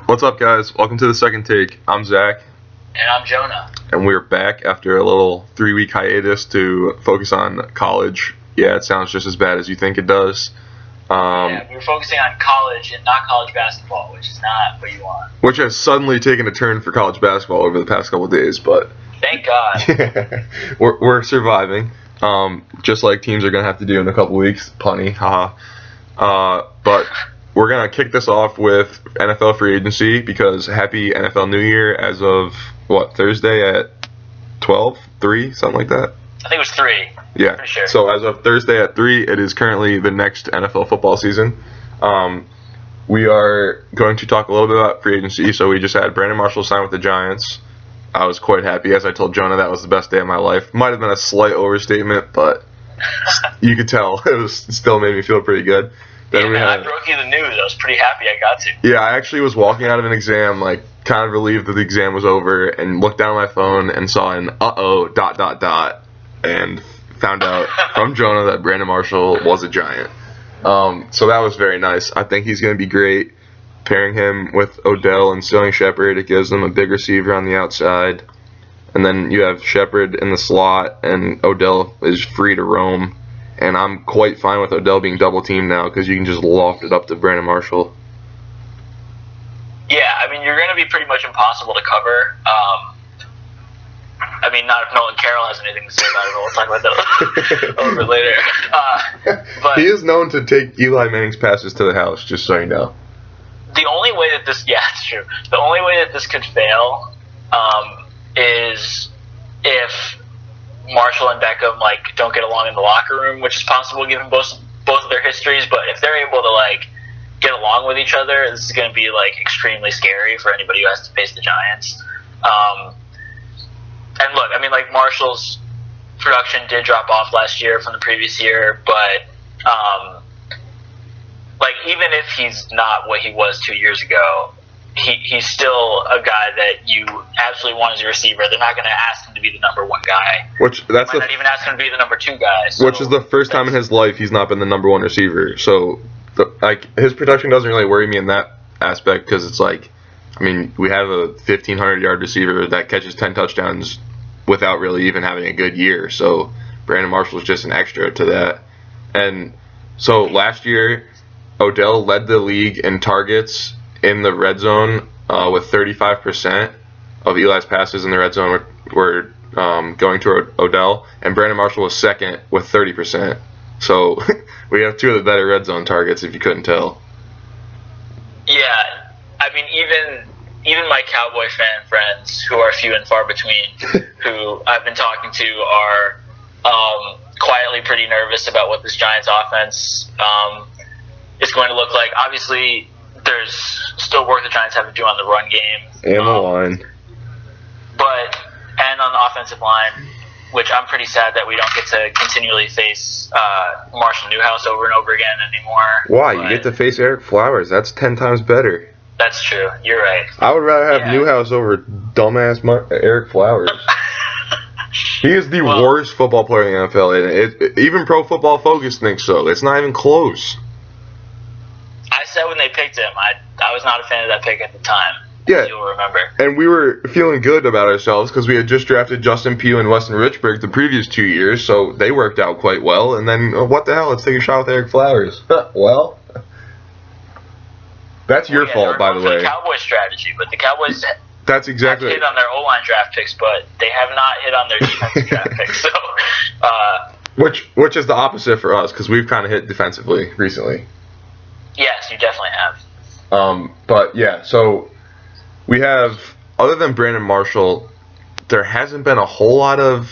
What's up, guys? Welcome to the Second Take. I'm Zach. And I'm Jonah. And we're back after a little 3-week hiatus to focus on college. Yeah, it sounds just as bad as you think it does. We were focusing on college and not college basketball, which is not what you want. Which has suddenly taken a turn for college basketball over the past couple of days, but thank God. we're surviving. Just like teams are going to have to do in a couple weeks. Punny, haha. But we're going to kick this off with NFL free agency because happy NFL New Year as of, Thursday at 3, something like that? I think it was 3. Yeah. Pretty sure. So as of Thursday at 3, it is currently the next NFL football season. We are going to talk a little bit about free agency. So we just had Brandon Marshall sign with the Giants. I was quite happy. As I told Jonah, that was the best day of my life. Might have been a slight overstatement, but you could tell it still made me feel pretty good. Then I broke you the news. I was pretty happy I got to. Yeah, I actually was walking out of an exam, kind of relieved that the exam was over, and looked down at my phone and saw an and found out from Jonah that Brandon Marshall was a Giant. So that was very nice. I think he's going to be great. Pairing him with Odell and Sterling Shepard, it gives them a big receiver on the outside. And then you have Shepard in the slot, and Odell is free to roam. And I'm quite fine with Odell being double-teamed now because you can just loft it up to Brandon Marshall. Yeah, I mean, you're going to be pretty much impossible to cover. Not if Nolan Carroll has anything to say about it, but we'll talk about that a little bit later. But he is known to take Eli Manning's passes to the house, just so you know. The only way that this, it's true. The only way that this could fail is if Marshall and Beckham don't get along in the locker room, which is possible given both of their histories. But if they're able to get along with each other, this is going to be extremely scary for anybody who has to face the Giants. And look, Marshall's production did drop off last year from the previous year, but even if he's not what he was 2 years ago, he's still a guy that you absolutely want as a receiver. They're not going to ask him to be the number 1 guy. They might not even ask him to be the number 2 guy. So which is the first time in his life he's not been the number 1 receiver. So, his production doesn't really worry me in that aspect because it's we have a 1,500-yard receiver that catches 10 touchdowns without really even having a good year. So, Brandon Marshall is just an extra to that. And so, last year, Odell led the league in targets in the red zone with 35% of Eli's passes in the red zone were going to Odell, and Brandon Marshall was second with 30%. So we have 2 of the better red zone targets, if you couldn't tell. Yeah, even my Cowboy fan friends, who are few and far between, who I've been talking to, are quietly pretty nervous about what this Giants offense is going to look like. Obviously, there's still work the Giants have to do on the run game. And the line. And on the offensive line, which I'm pretty sad that we don't get to continually face Marshall Newhouse over and over again anymore. Why? You get to face Eric Flowers. That's 10 times better. That's true. You're right. I would rather have Newhouse over dumbass Eric Flowers. He is the worst football player in the NFL. And even Pro Football Focus thinks so. It's not even close. I said when they picked him, I was not a fan of that pick at the time. Yeah. You'll remember. And we were feeling good about ourselves because we had just drafted Justin Pugh and Weston Richburg the previous 2 years, so they worked out quite well. And then, what the hell? Let's take a shot with Eric Flowers. Well, that's your fault, by the way. The Cowboys strategy, but the Cowboys that's exactly have hit on their O-line draft picks, but they have not hit on their defensive draft picks. So, which is the opposite for us because we've kind of hit defensively recently. Yes, you definitely have. But yeah, so we have, other than Brandon Marshall, there hasn't been a whole lot of.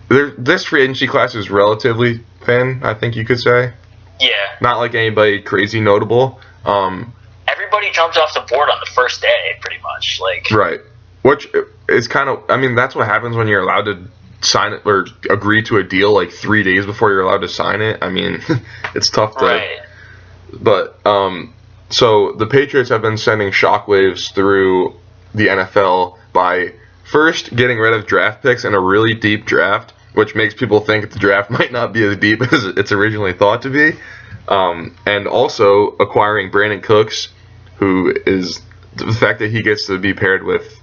This free agency class is relatively thin, I think you could say. Yeah. Not like anybody crazy notable. Everybody jumped off the board on the first day, pretty much. Right. Which is kind of. That's what happens when you're allowed to sign it or agree to a deal 3 days before you're allowed to sign it. It's tough to. Right. But so the Patriots have been sending shockwaves through the NFL by first getting rid of draft picks in a really deep draft, which makes people think the draft might not be as deep as it's originally thought to be, and also acquiring Brandon Cooks, who is the fact that he gets to be paired with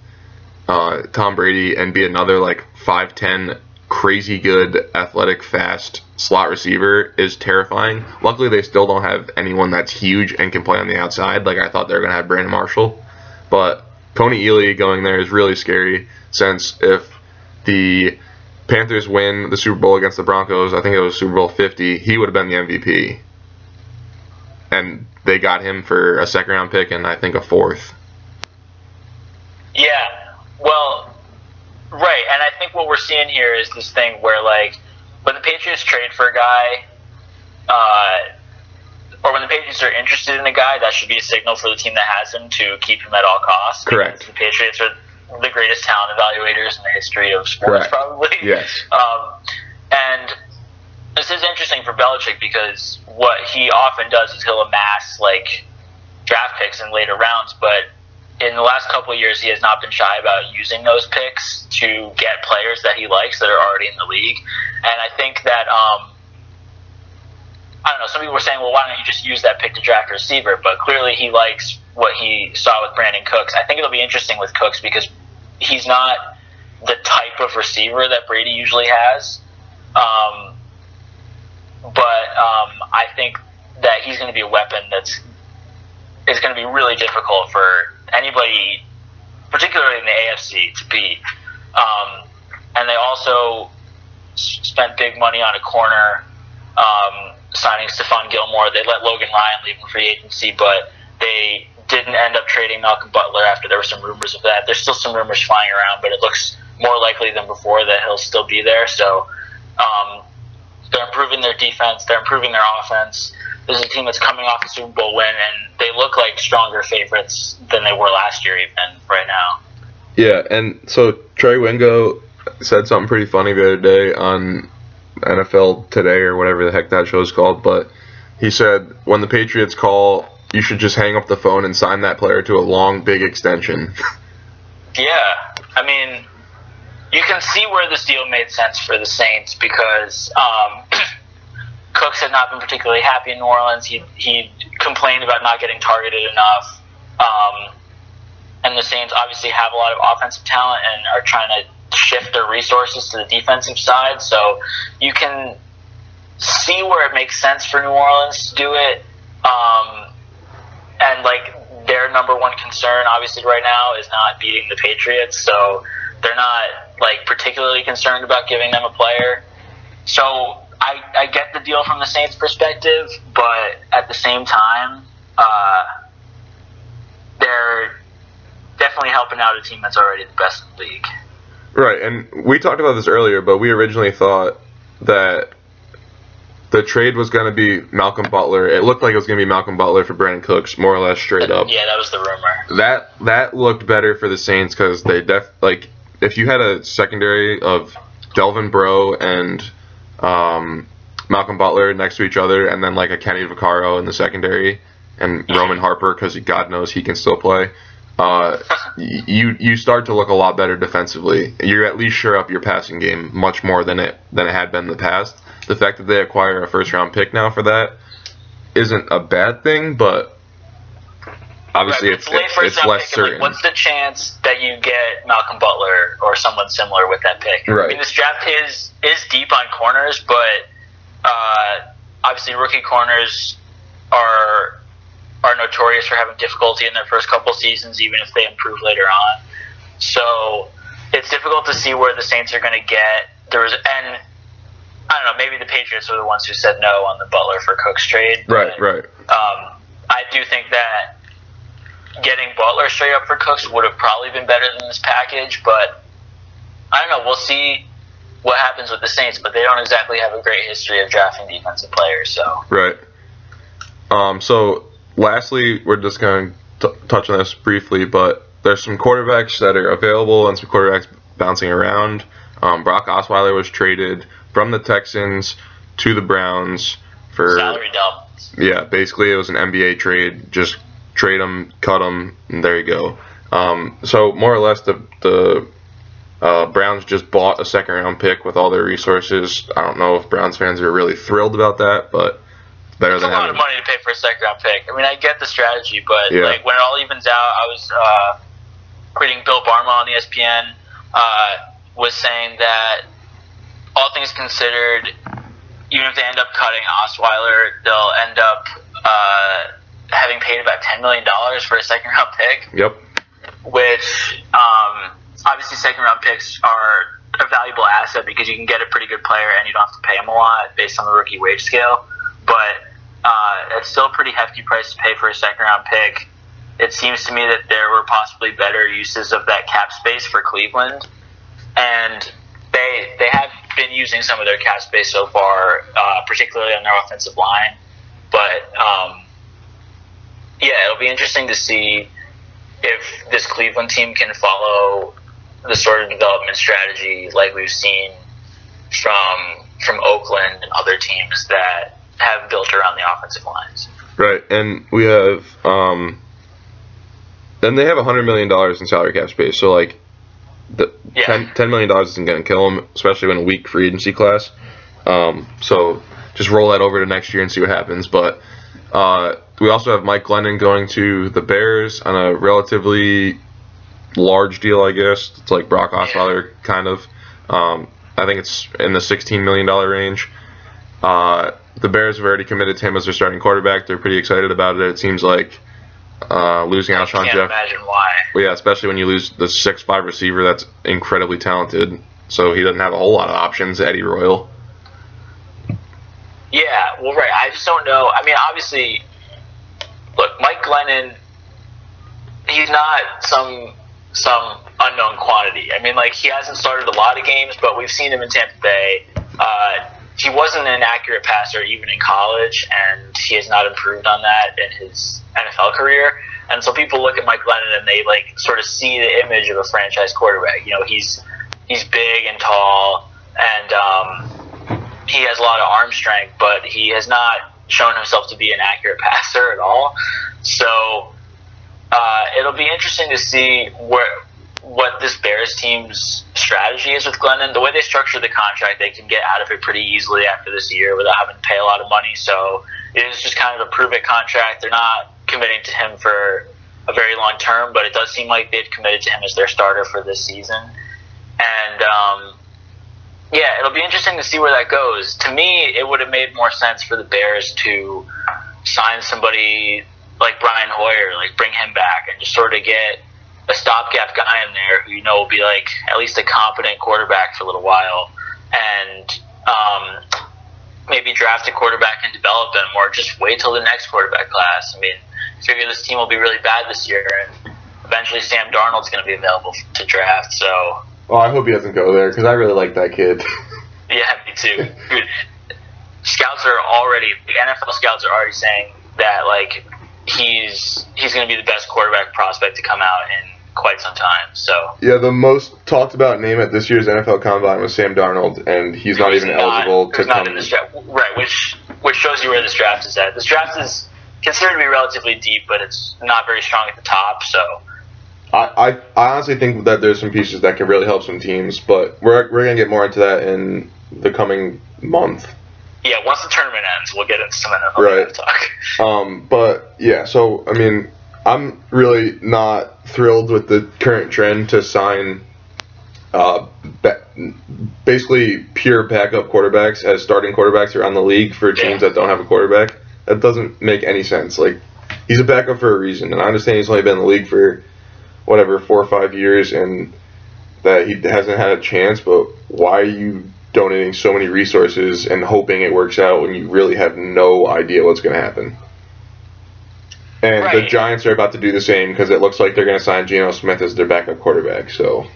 Tom Brady and be another like 5'10", crazy good, athletic, fast slot receiver is terrifying. Luckily, they still don't have anyone that's huge and can play on the outside. Like I thought they were gonna have Brandon Marshall, but Tony Ely going there is really scary. Since if the Panthers win the Super Bowl against the Broncos, I think it was Super Bowl 50, he would have been the MVP. And they got him for a second-round pick and I think a fourth. Yeah, well, right, and I think what we're seeing here is this thing where, like, when the Patriots trade for a guy, or when the Patriots are interested in a guy, that should be a signal for the team that has him to keep him at all costs. Correct. The Patriots are the greatest talent evaluators in the history of sports, Correct. probably. Yes. And this is interesting for Belichick because what he often does is he'll amass, like, draft picks in later rounds, but in the last couple of years, he has not been shy about using those picks to get players that he likes that are already in the league. And I think that, I don't know, some people were saying, well, why don't you just use that pick to draft a receiver? But clearly he likes what he saw with Brandon Cooks. I think it'll be interesting with Cooks because he's not the type of receiver that Brady usually has. But I think that he's going to be a weapon that's is going to be really difficult for anybody, particularly in the AFC, to beat. And they also spent big money on a corner, signing Stephon Gilmore. They let Logan Ryan leave in free agency, but they didn't end up trading Malcolm Butler after there were some rumors of that. There's still some rumors flying around, but it looks more likely than before that he'll still be there. So they're improving their defense. They're improving their offense. This is a team that's coming off a Super Bowl win, and they look like stronger favorites than they were last year even right now. Yeah, and so Trey Wingo said something pretty funny the other day on NFL Today or whatever the heck that show is called, but he said when the Patriots call, you should just hang up the phone and sign that player to a long, big extension. Yeah, I mean, you can see where this deal made sense for the Saints because Cooks had not been particularly happy in New Orleans. He complained about not getting targeted enough. And the Saints obviously have a lot of offensive talent and are trying to shift their resources to the defensive side. So you can see where it makes sense for New Orleans to do it. And, like, their number one concern, obviously, right now is not beating the Patriots. So they're not, like, particularly concerned about giving them a player. So I get the deal from the Saints' perspective, but at the same time, they're definitely helping out a team that's already the best in the league. Right, and we talked about this earlier, but we originally thought that the trade was going to be Malcolm Butler. It looked like it was going to be Malcolm Butler for Brandon Cooks, more or less straight up. Yeah, that was the rumor. That looked better for the Saints because they if you had a secondary of Delvin Breaux and Malcolm Butler next to each other, and then like a Kenny Vaccaro in the secondary, and Roman Harper because God knows he can still play. You start to look a lot better defensively. You're at least sure up your passing game much more than it had been in the past. The fact that they acquire a first-round pick now for that isn't a bad thing, but obviously right, it's less certain. Like, what's the chance that you get Malcolm Butler or someone similar with that pick? Right. I mean, this draft is deep on corners, but obviously rookie corners are notorious for having difficulty in their first couple seasons, even if they improve later on. So it's difficult to see where the Saints are going to get. And I don't know, maybe the Patriots were the ones who said no on the Butler for Cooks trade. Right. I do think that getting Butler straight up for Cooks would have probably been better than this package, but I don't know. We'll see what happens with the Saints, but they don't exactly have a great history of drafting defensive players. So right. So lastly, we're just going to touch on this briefly, but there's some quarterbacks that are available and some quarterbacks bouncing around. Brock Osweiler was traded from the Texans to the Browns for salary dump. Yeah, basically it was an NBA trade. Just trade him, cut him, and there you go. So more or less the Browns just bought a second-round pick with all their resources. I don't know if Browns fans are really thrilled about that, but better It's than a lot having. of money to pay for a second round pick. I mean, I get the strategy, but Yeah. like when it all evens out, I was reading Bill Barma on ESPN was saying that all things considered, even if they end up cutting Osweiler, they'll end up having paid about $10 million for a second round pick. Yep. Which obviously second round picks are a valuable asset because you can get a pretty good player and you don't have to pay him a lot based on the rookie wage scale. But it's still a pretty hefty price to pay for a second round pick. It seems to me that there were possibly better uses of that cap space for Cleveland, and they have been using some of their cap space so far, particularly on their offensive line. But yeah, it'll be interesting to see if this Cleveland team can follow the sort of development strategy like we've seen from Oakland and other teams that have built around the offensive lines. Right, and we have, then they have $100 million in salary cap space. So like, $10 million isn't going to kill them, especially in a weak free agency class. So just roll that over to next year and see what happens. But we also have Mike Glennon going to the Bears on a relatively large deal, I guess. It's like Brock Osweiler, kind of. I think it's in the $16 million range. The Bears have already committed to him as their starting quarterback. They're pretty excited about it. It seems like losing Alshon Can't Jeff. imagine why. Well, yeah, especially when you lose the 6'5" receiver that's incredibly talented. So he doesn't have a whole lot of options, Eddie Royal. Yeah, well, right. I just don't know. I mean, obviously, look, Mike Glennon, he's not some unknown quantity. I mean, like, he hasn't started a lot of games, but we've seen him in Tampa Bay. He wasn't an accurate passer even in college, and he has not improved on that in his NFL career. And so people look at Mike Glennon and they like sort of see the image of a franchise quarterback. You know, he's big and tall, and he has a lot of arm strength, but he has not shown himself to be an accurate passer at all. So it'll be interesting to see what this Bears team's strategy is with Glennon. The way they structure the contract, they can get out of it pretty easily after this year without having to pay a lot of money. So it is just kind of a prove-it contract. They're not committing to him for a very long term, but it does seem like they've committed to him as their starter for this season. And yeah, it'll be interesting to see where that goes. To me, it would have made more sense for the Bears to sign somebody like Brian Hoyer, like bring him back and just sort of get a stopgap guy in there who you know will be like at least a competent quarterback for a little while, and maybe draft a quarterback and develop him, or just wait till the next quarterback class. I mean, I figure this team will be really bad this year, and eventually Sam Darnold's going to be available to draft. So, Well, I hope he doesn't go there because I really like that kid. yeah, me too. Dude, the NFL scouts are already saying that like he's going to be the best quarterback prospect to come out in quite some time. So Yeah, the most talked about name at this year's NFL Combine was Sam Darnold, and he's not even eligible to come. In this draft, right? Which shows you where this draft is at. This draft is considered to be relatively deep, but it's not very strong at the top. So I honestly think that there's some pieces that could really help some teams, but we're gonna get more into that in the coming month. yeah, once the tournament ends, we'll get into some NFL Right. talk. But yeah, so I mean, I'm really not thrilled with the current trend to sign basically pure backup quarterbacks as starting quarterbacks around the league for teams that don't have a quarterback. That doesn't make any sense. Like, he's a backup for a reason, and I understand he's only been in the league for 4 or 5 years and that he hasn't had a chance, but why are you donating so many resources and hoping it works out when you really have no idea what's going to happen? And the Right. Giants are about to do the same because it looks like they're going to sign Geno Smith as their backup quarterback. So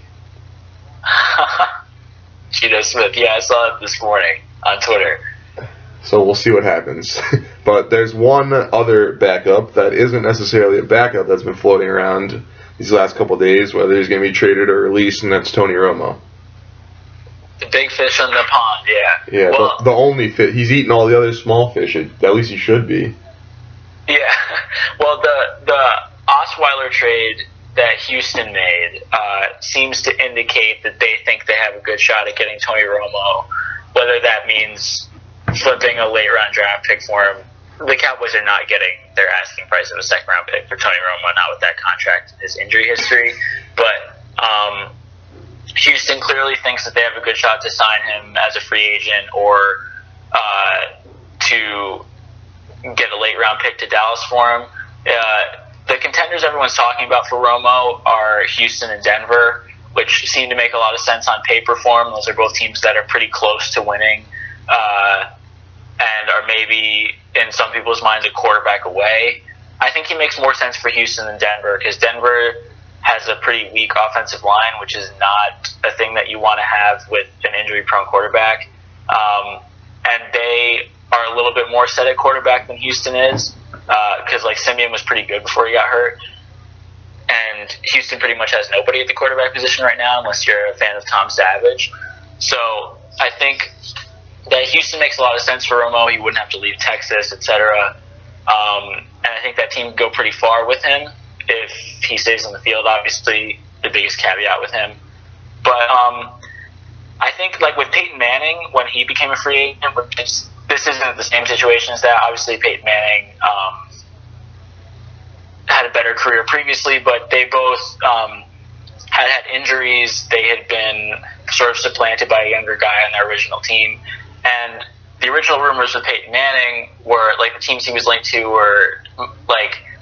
Geno Smith, yeah, I saw it this morning on Twitter. we'll see what happens. But there's one other backup that isn't necessarily a backup that's been floating around these last couple of days, whether he's going to be traded or released, and that's Tony Romo. The big fish in the pond, yeah. Yeah, Well, the only fish. He's eating all the other small fish. At least he should be. yeah. Well, the Osweiler trade that Houston made seems to indicate that they think they have a good shot at getting Tony Romo, whether that means flipping a late round draft pick for him the Cowboys are not getting their asking price of a second-round pick for Tony Romo, not with that contract and his injury history. But Houston clearly thinks that they have a good shot to sign him as a free agent or to get a late-round pick to Dallas for him. The contenders everyone's talking about for Romo are Houston and Denver, which seem to make a lot of sense on paper for him. Those are both teams that are pretty close to winning and are maybe, in some people's minds, a quarterback away. I think he makes more sense for Houston than Denver because Denver has a pretty weak offensive line, which is not a thing that you want to have with an injury-prone quarterback. And they are a little bit more set at quarterback than Houston is because, Simeon was pretty good before he got hurt. And Houston pretty much has nobody at the quarterback position right now unless you're a fan of Tom Savage. So I think that Houston makes a lot of sense for Romo. He wouldn't have to leave Texas, etc. And I think that team would go pretty far with him if he stays on the field. Obviously, the biggest caveat with him. But I think, with Peyton Manning, when he became a free agent, this isn't the same situation as that. Obviously, Peyton Manning had a better career previously, but they both had injuries. They had been sort of supplanted by a younger guy on their original team. And the original rumors with Peyton Manning were, the teams he was linked to were,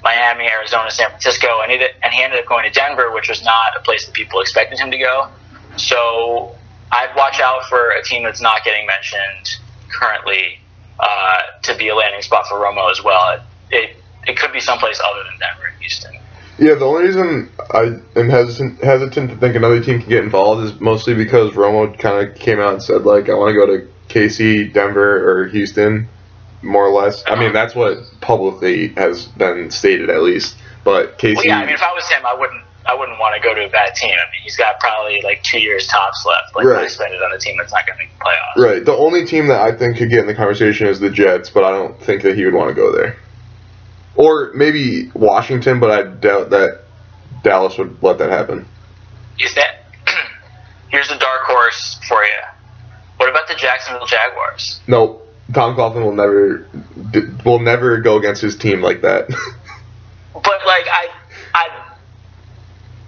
Miami, Arizona, San Francisco, and he ended up going to Denver, which was not a place that people expected him to go. So I'd watch out for a team that's not getting mentioned currently to be a landing spot for Romo as well. It could be someplace other than Denver and Houston. Yeah, the only reason I am hesitant to think another team can get involved is mostly because Romo kind of came out and said, I want to go to KC, Denver, or Houston, more or less. I mean, that's what publicly has been stated, at least. But KC... Well, yeah, if I was him, I wouldn't want to go to a bad team. I mean, he's got probably 2 years tops left. Right. I spend it on a team that's not going to make the playoffs. Right. The only team that I think could get in the conversation is the Jets, but I don't think that he would want to go there. Or maybe Washington, but I doubt that Dallas would let that happen. Is that? Here's a dark horse for you. What about the Jacksonville Jaguars? Nope. Tom Coughlin will never go against his team like that. But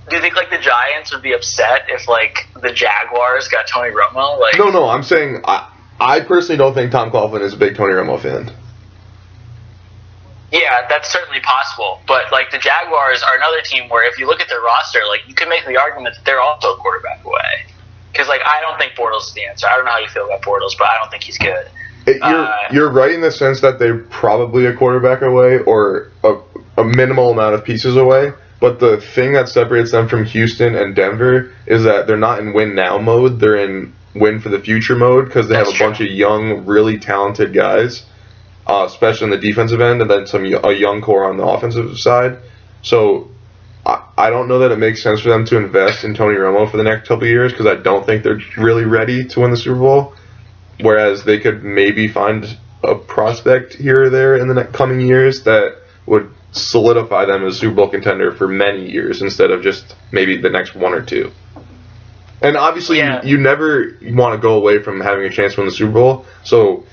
do you think the Giants would be upset if the Jaguars got Tony Romo? No. I'm saying I personally don't think Tom Coughlin is a big Tony Romo fan. Yeah, that's certainly possible. But the Jaguars are another team where if you look at their roster, you can make the argument that they're also a quarterback away. Because I don't think Bortles is the answer. I don't know how you feel about Bortles, but I don't think he's good. You're right in the sense that they're probably a quarterback away or a minimal amount of pieces away. But the thing that separates them from Houston and Denver is that they're not in win now mode. They're in win for the future mode because they have a bunch of young, really talented guys. Especially on the defensive end, and then a young core on the offensive side. So I don't know that it makes sense for them to invest in Tony Romo for the next couple of years because I don't think they're really ready to win the Super Bowl. Whereas they could maybe find a prospect here or there in the coming years that would solidify them as a Super Bowl contender for many years instead of just maybe the next one or two. And obviously, you never want to go away from having a chance to win the Super Bowl. So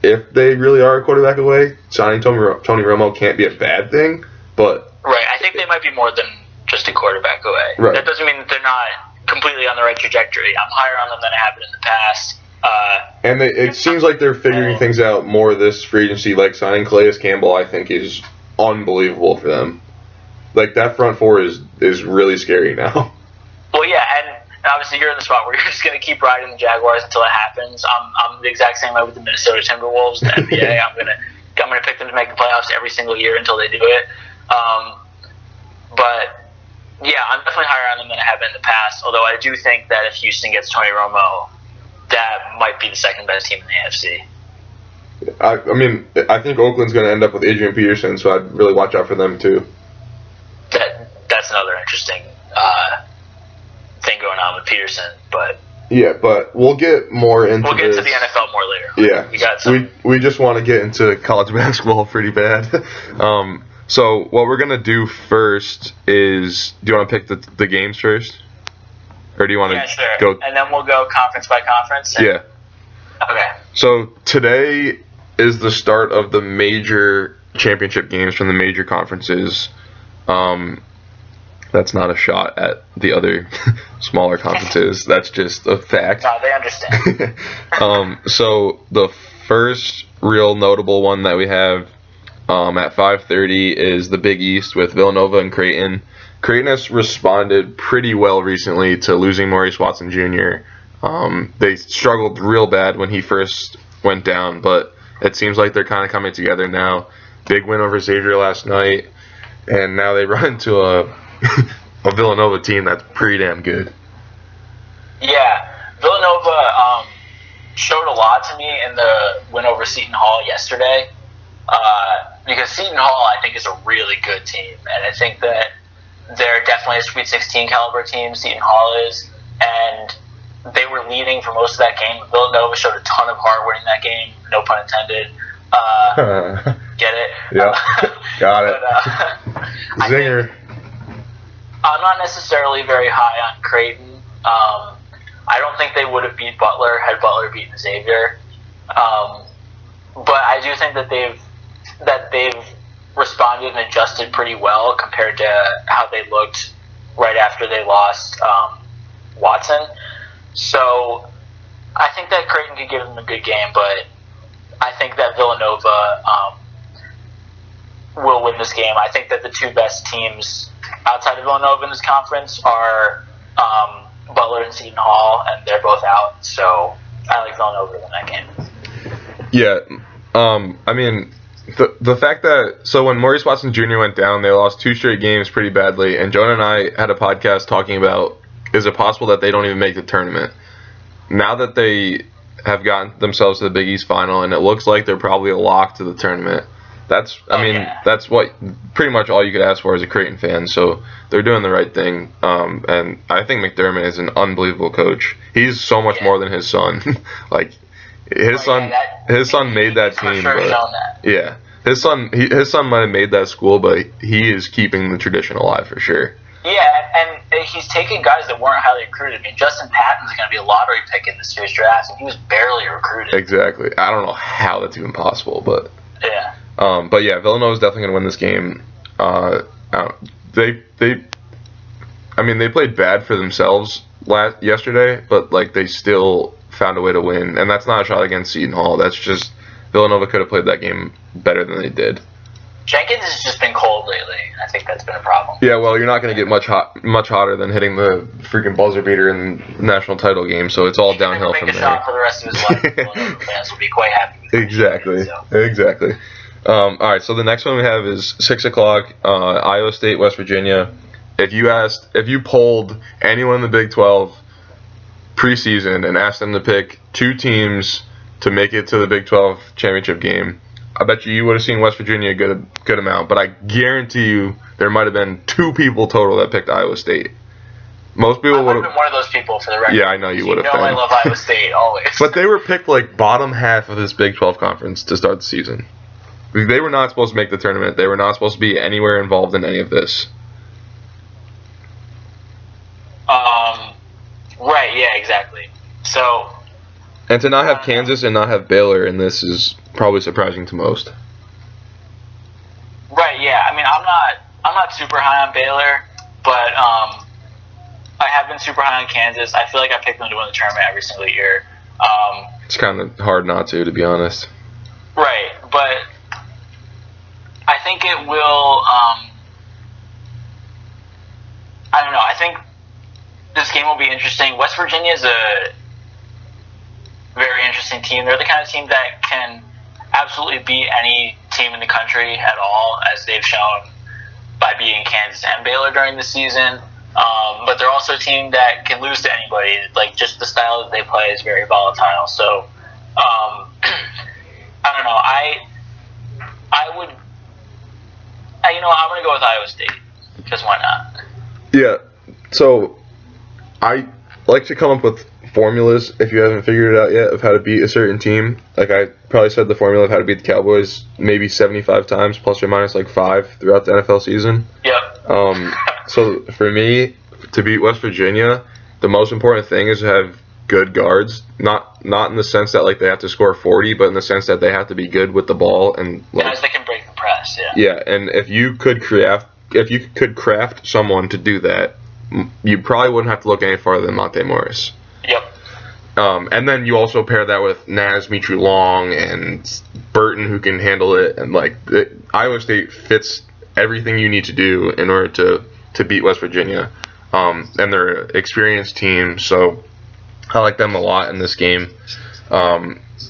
if they really are a quarterback away, signing Tony Romo can't be a bad thing, but... Right, I think they might be more than just a quarterback away. Right. That doesn't mean that they're not completely on the right trajectory. I'm higher on them than I have been in the past. And it seems like they're figuring things out more this free agency, signing Calais Campbell, I think, is unbelievable for them. That front four is really scary now. Well, yeah, and obviously you're in the spot where you're just going to keep riding the Jaguars until it happens. I'm the exact same way with the Minnesota Timberwolves, the NBA. I'm gonna pick them to make the playoffs every single year until they do it. But yeah, I'm definitely higher on them than I have been in the past. Although I do think that if Houston gets Tony Romo, that might be the second best team in the AFC. I think Oakland's going to end up with Adrian Peterson, so I'd really watch out for them too. That's another interesting thing going on with Peterson, but yeah, but we'll get more into. We'll get this. to the NFL more later. Yeah, we got some. We just want to get into college basketball pretty bad. So what we're gonna do first is, do you want to pick the games first, or do you want to go? And then we'll go conference by conference. Yeah. Okay. So today is the start of the major championship games from the major conferences. That's not a shot at the other smaller conferences. That's just a fact. No, they understand. So the first real notable one that we have at 5:30 is the Big East with Villanova and Creighton. Creighton has responded pretty well recently to losing Maurice Watson Jr. They struggled real bad when he first went down, but it seems like they're kind of coming together now. Big win over Xavier last night, and now they run into a Villanova team that's pretty damn good. Yeah, Villanova showed a lot to me in the win over Seton Hall yesterday, because Seton Hall, I think, is a really good team, and I think that they're definitely a Sweet 16 caliber team, Seton Hall is, and they were leading for most of that game. Villanova showed a ton of heart winning that game, no pun intended. Get it? Yeah, got it. But, Zinger. I'm not necessarily very high on Creighton. I don't think they would have beat Butler had Butler beaten Xavier. But I do think that they've responded and adjusted pretty well compared to how they looked right after they lost Watson. So I think that Creighton could give them a good game, but I think that Villanova will win this game. I think that the two best teams outside of Villanova in this conference are Butler and Seton Hall, and they're both out. So I like Villanova to win that game. Yeah, I mean, the fact that, so when Maurice Watson Jr. went down, they lost 2 straight games pretty badly, and Jonah and I had a podcast talking about, is it possible that they don't even make the tournament? Now that they have gotten themselves to the Big East final, and it looks like they're probably a lock to the tournament, that's what pretty much all you could ask for as a Creighton fan. So they're doing the right thing, and I think McDermott is an unbelievable coach. He's so much more than his son. Like his son made that team, but yeah, his son might have made that school, but he is keeping the tradition alive for sure. Yeah, and he's taking guys that weren't highly recruited. I mean, Justin Patton's going to be a lottery pick in this year's draft, and he was barely recruited. Exactly. I don't know how that's even possible, but yeah. But yeah, Villanova's definitely going to win this game. They played bad for themselves yesterday, but like they still found a way to win, and that's not a shot against Seton Hall. That's just Villanova could have played that game better than they did. Jenkins has just been cold lately. I think that's been a problem. Yeah, well, you're not going to get much hotter than hitting the freaking buzzer beater in the national title game, so it's all downhill from there. Make a shot for the rest of his life. Villanova fans will be quite happy with Exactly. All right, so the next one we have is 6 o'clock, Iowa State, West Virginia. If you polled anyone in the Big 12 preseason and asked them to pick 2 teams to make it to the Big 12 championship game, I bet you would have seen West Virginia a good amount, but I guarantee you there might have been 2 people total that picked Iowa State. Most people would have been one of those people for the record. Yeah, I know you would have been. I love Iowa State always. But they were picked like bottom half of this Big 12 conference to start the season. They were not supposed to make the tournament. They were not supposed to be anywhere involved in any of this. Right, yeah, exactly. So, and to not have Kansas and not have Baylor in this is probably surprising to most. Right, yeah. I mean, I'm not super high on Baylor, but I have been super high on Kansas. I feel like I picked them to win the tournament every single year. It's kind of hard not to be honest. Right, but I think it will. I don't know. I think this game will be interesting. West Virginia is a very interesting team. They're the kind of team that can absolutely beat any team in the country at all, as they've shown by beating Kansas and Baylor during the season. But they're also a team that can lose to anybody. Like, just the style that they play is very volatile. So, I don't know. I'm going to go with Iowa State, because why not? Yeah, so I like to come up with formulas, if you haven't figured it out yet, of how to beat a certain team. Like, I probably said the formula of how to beat the Cowboys maybe 75 times, plus or minus like 5 throughout the NFL season. Yep. So for me, to beat West Virginia, the most important thing is to have good guards. Not in the sense that like they have to score 40, but in the sense that they have to be good with the ball and like, guys that can break the press. Yeah. Yeah, and if you could craft someone to do that, you probably wouldn't have to look any farther than Monte Morris. Yep. And then you also pair that with Naz Mitri Long and Burton, who can handle it, and like Iowa State fits everything you need to do in order to beat West Virginia. And they're an experienced team, so I like them a lot in this game.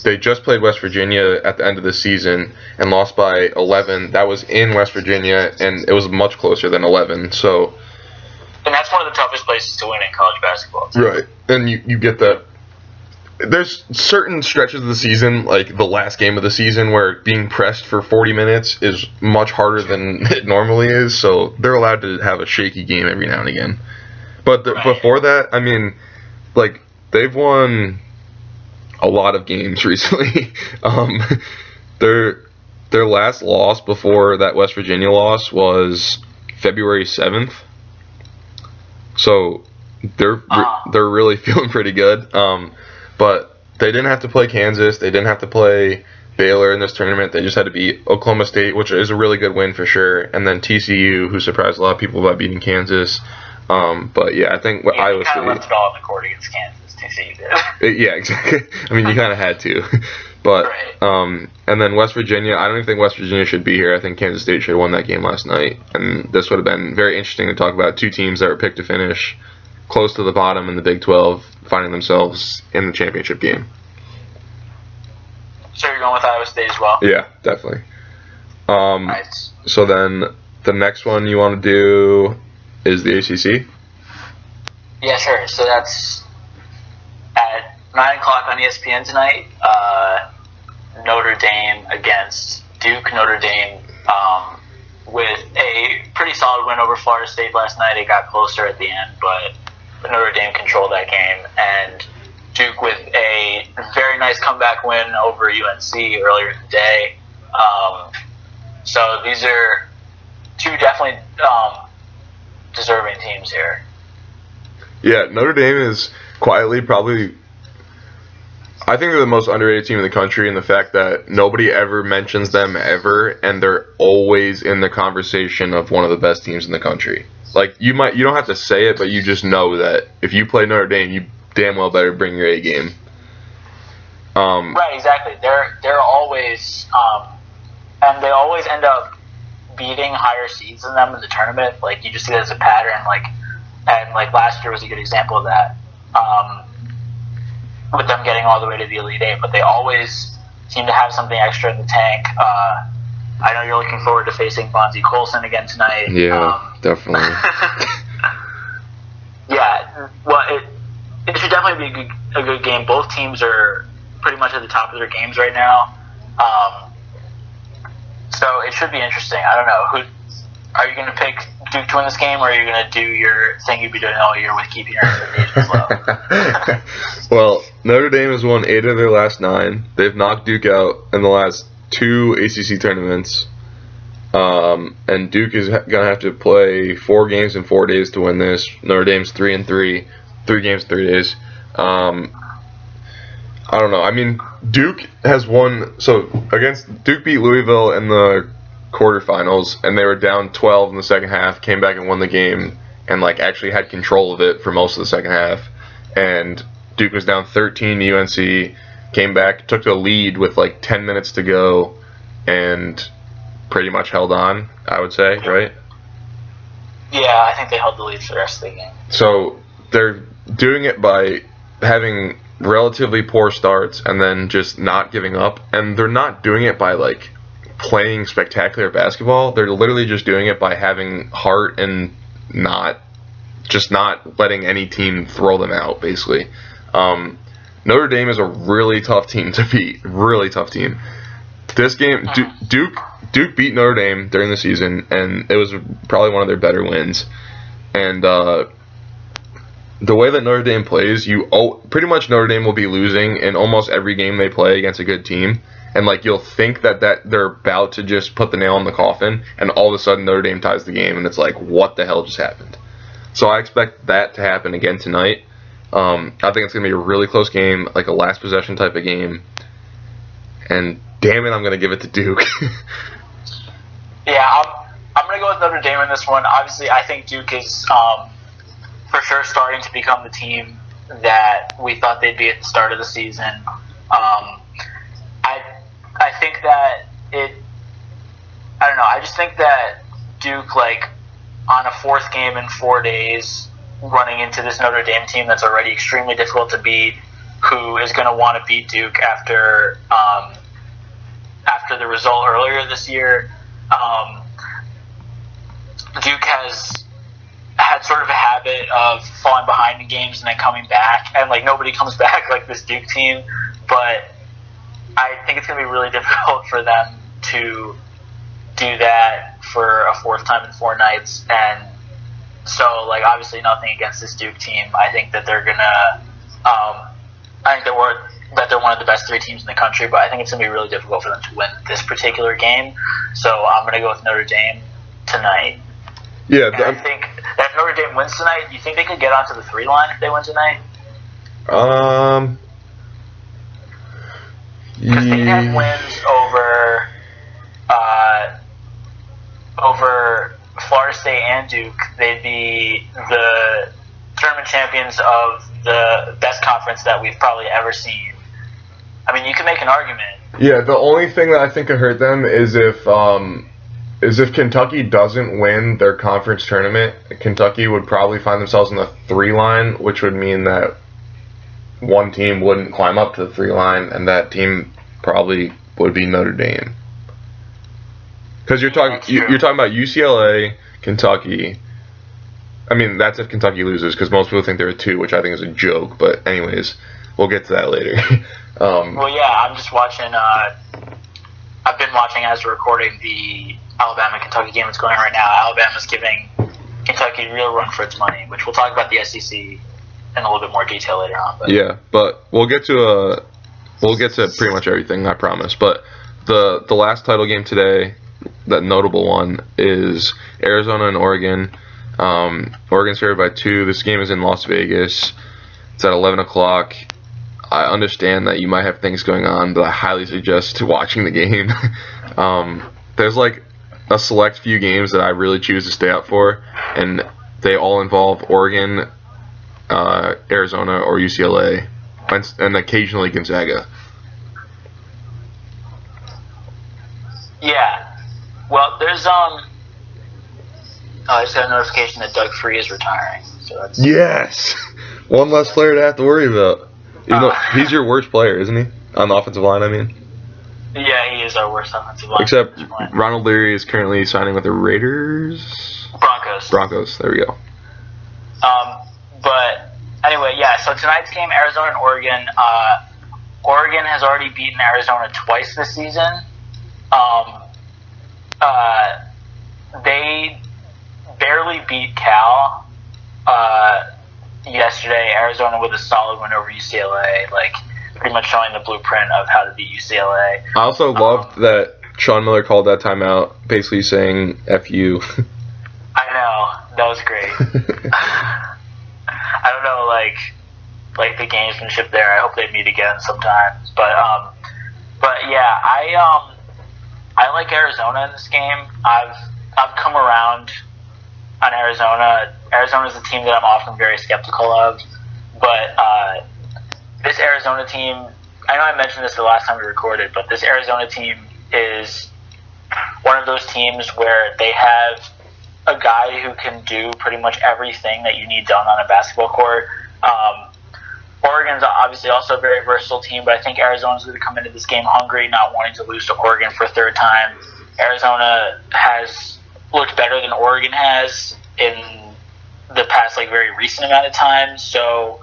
They just played West Virginia at the end of the season and lost by 11. That was in West Virginia, and it was much closer than 11. So, and that's one of the toughest places to win in college basketball, too. Right, and you get that. There's certain stretches of the season, like the last game of the season, where being pressed for 40 minutes is much harder than it normally is, so they're allowed to have a shaky game every now and again. But before that, I mean, like, they've won a lot of games recently. Their last loss before that West Virginia loss was February 7th. So they're really feeling pretty good. But they didn't have to play Kansas. They didn't have to play Baylor in this tournament. They just had to beat Oklahoma State, which is a really good win for sure. And then TCU, who surprised a lot of people by beating Kansas. But yeah, I think Iowa State kind of left it all on the court against Kansas. TCU did. Yeah, exactly. I mean, you kind of had to. But right. And then West Virginia. I don't even think West Virginia should be here. I think Kansas State should have won that game last night. And this would have been very interesting to talk about two teams that were picked to finish close to the bottom in the Big 12, finding themselves in the championship game. So you're going with Iowa State as well? Yeah, definitely. Right. So then the next one you want to do is the ACC? Yeah, sure. So that's at 9 o'clock on ESPN tonight. Notre Dame against Duke. Notre Dame with a pretty solid win over Florida State last night. It got closer at the end, but Notre Dame controlled that game. And Duke with a very nice comeback win over UNC earlier in the day. So these are two definitely deserving teams here. Yeah, Notre Dame is quietly probably, I think they're the most underrated team in the country, in the fact that nobody ever mentions them ever, and they're always in the conversation of one of the best teams in the country. Like, you don't have to say it, but you just know that if you play Notre Dame, you damn well better bring your A game. Right, exactly. They're always, and they always end up beating higher seeds than them in the tournament. Like, you just see it as a pattern. And last year was a good example of that. With them getting all the way to the Elite Eight, but they always seem to have something extra in the tank. I know you're looking forward to facing Bonzie Colson again tonight. Yeah, definitely. Yeah, well, it should definitely be a good game. Both teams are pretty much at the top of their games right now. So it should be interesting. I don't know. Are you going to pick Duke to win this game, or are you going to do your thing you've been doing all year with keeping your expectations low? Well, Notre Dame has won 8 of their last 9. They've knocked Duke out in the last 2 ACC tournaments. And Duke is going to have to play 4 games in 4 days to win this. Notre Dame's 3-3, 3 games in 3 days. I don't know. I mean, Duke has won. So Duke beat Louisville in the quarterfinals, and they were down 12 in the second half. Came back and won the game, and actually had control of it for most of the second half. And Duke was down 13 to UNC. Came back, took the lead with 10 minutes to go, and pretty much held on, I would say, right? Yeah, I think they held the lead for the rest of the game. So they're doing it by having relatively poor starts and then just not giving up. And they're not doing it by playing spectacular basketball. They're literally just doing it by having heart and not letting any team throw them out, basically. Notre Dame is a really tough team to beat. Really tough team. This game, Duke beat Notre Dame during the season, and it was probably one of their better wins. And the way that Notre Dame plays, pretty much Notre Dame will be losing in almost every game they play against a good team. And you'll think that they're about to just put the nail in the coffin, and all of a sudden Notre Dame ties the game, and it's what the hell just happened? So I expect that to happen again tonight. I think it's going to be a really close game, like a last possession type of game. And damn it, I'm going to give it to Duke. Yeah, I'm going to go with Notre Dame in this one. Obviously, I think Duke is for sure starting to become the team that we thought they'd be at the start of the season. I think that I don't know. I just think that Duke, like, on a fourth game in 4 days, running into this Notre Dame team that's already extremely difficult to beat, who is going to want to beat Duke after the result earlier this year. Duke has had sort of a habit of falling behind in games and then coming back, and like nobody comes back like this Duke team. But I think it's going to be really difficult for them to do that for a fourth time in 4 nights. And so, like, obviously nothing against this Duke team. I think that they're gonna. I think they're one of the best 3 teams in the country, but I think it's gonna be really difficult for them to win this particular game. So I'm gonna go with Notre Dame tonight. Yeah, and I think that if Notre Dame wins tonight, do you think they could get onto the 3 line if they win tonight? Because they had wins over Florida State and Duke, they'd be the tournament champions of the best conference that we've probably ever seen. I mean, you can make an argument. Yeah, the only thing that I think could hurt them is if Kentucky doesn't win their conference tournament. Kentucky would probably find themselves in the 3 line, which would mean that one team wouldn't climb up to the 3 line, and that team probably would be Notre Dame. Because you're talking about UCLA, Kentucky. I mean, that's if Kentucky loses, because most people think they're a 2, which I think is a joke. But anyways, we'll get to that later. Well, yeah, I'm just watching. I've been watching as we're recording the Alabama-Kentucky game that's going on right now. Alabama's giving Kentucky a real run for its money, which we'll talk about the SEC in a little bit more detail later on. But. Yeah, but we'll get to pretty much everything, I promise. But the last title game today, that notable one, is Arizona and Oregon. Oregon's favored by 2. This game is in Las Vegas. It's at 11 o'clock. I understand that you might have things going on, but I highly suggest watching the game. There's like a select few games that I really choose to stay up for, and they all involve Oregon, Arizona, or UCLA, and occasionally Gonzaga. Yeah. Well, there's I just got a notification that Doug Free is retiring. So that's Yes! One less player to have to worry about. Even though he's your worst player, isn't he? On the offensive line, I mean. Yeah, he is our worst offensive line. Except Ronald Leary is currently signing with the Raiders? Broncos, there we go. But anyway, yeah, so tonight's game, Arizona and Oregon. Oregon has already beaten Arizona twice this season. They barely beat Cal yesterday. Arizona with a solid win over UCLA, like pretty much showing the blueprint of how to beat UCLA. I also loved that Sean Miller called that timeout, basically saying "F you." I know, that was great. I don't know, like the gamesmanship there. I hope they meet again sometime. But yeah, I like Arizona in this game. I've come around on Arizona. Arizona is a team that I'm often very skeptical of, but this Arizona team, I know I mentioned this the last time we recorded, but this Arizona team is one of those teams where they have a guy who can do pretty much everything that you need done on a basketball court. Oregon's obviously also a very versatile team, but I think Arizona's going to come into this game hungry, not wanting to lose to Oregon for a 3rd time. Arizona has looked better than Oregon has in the past, like, very recent amount of time. So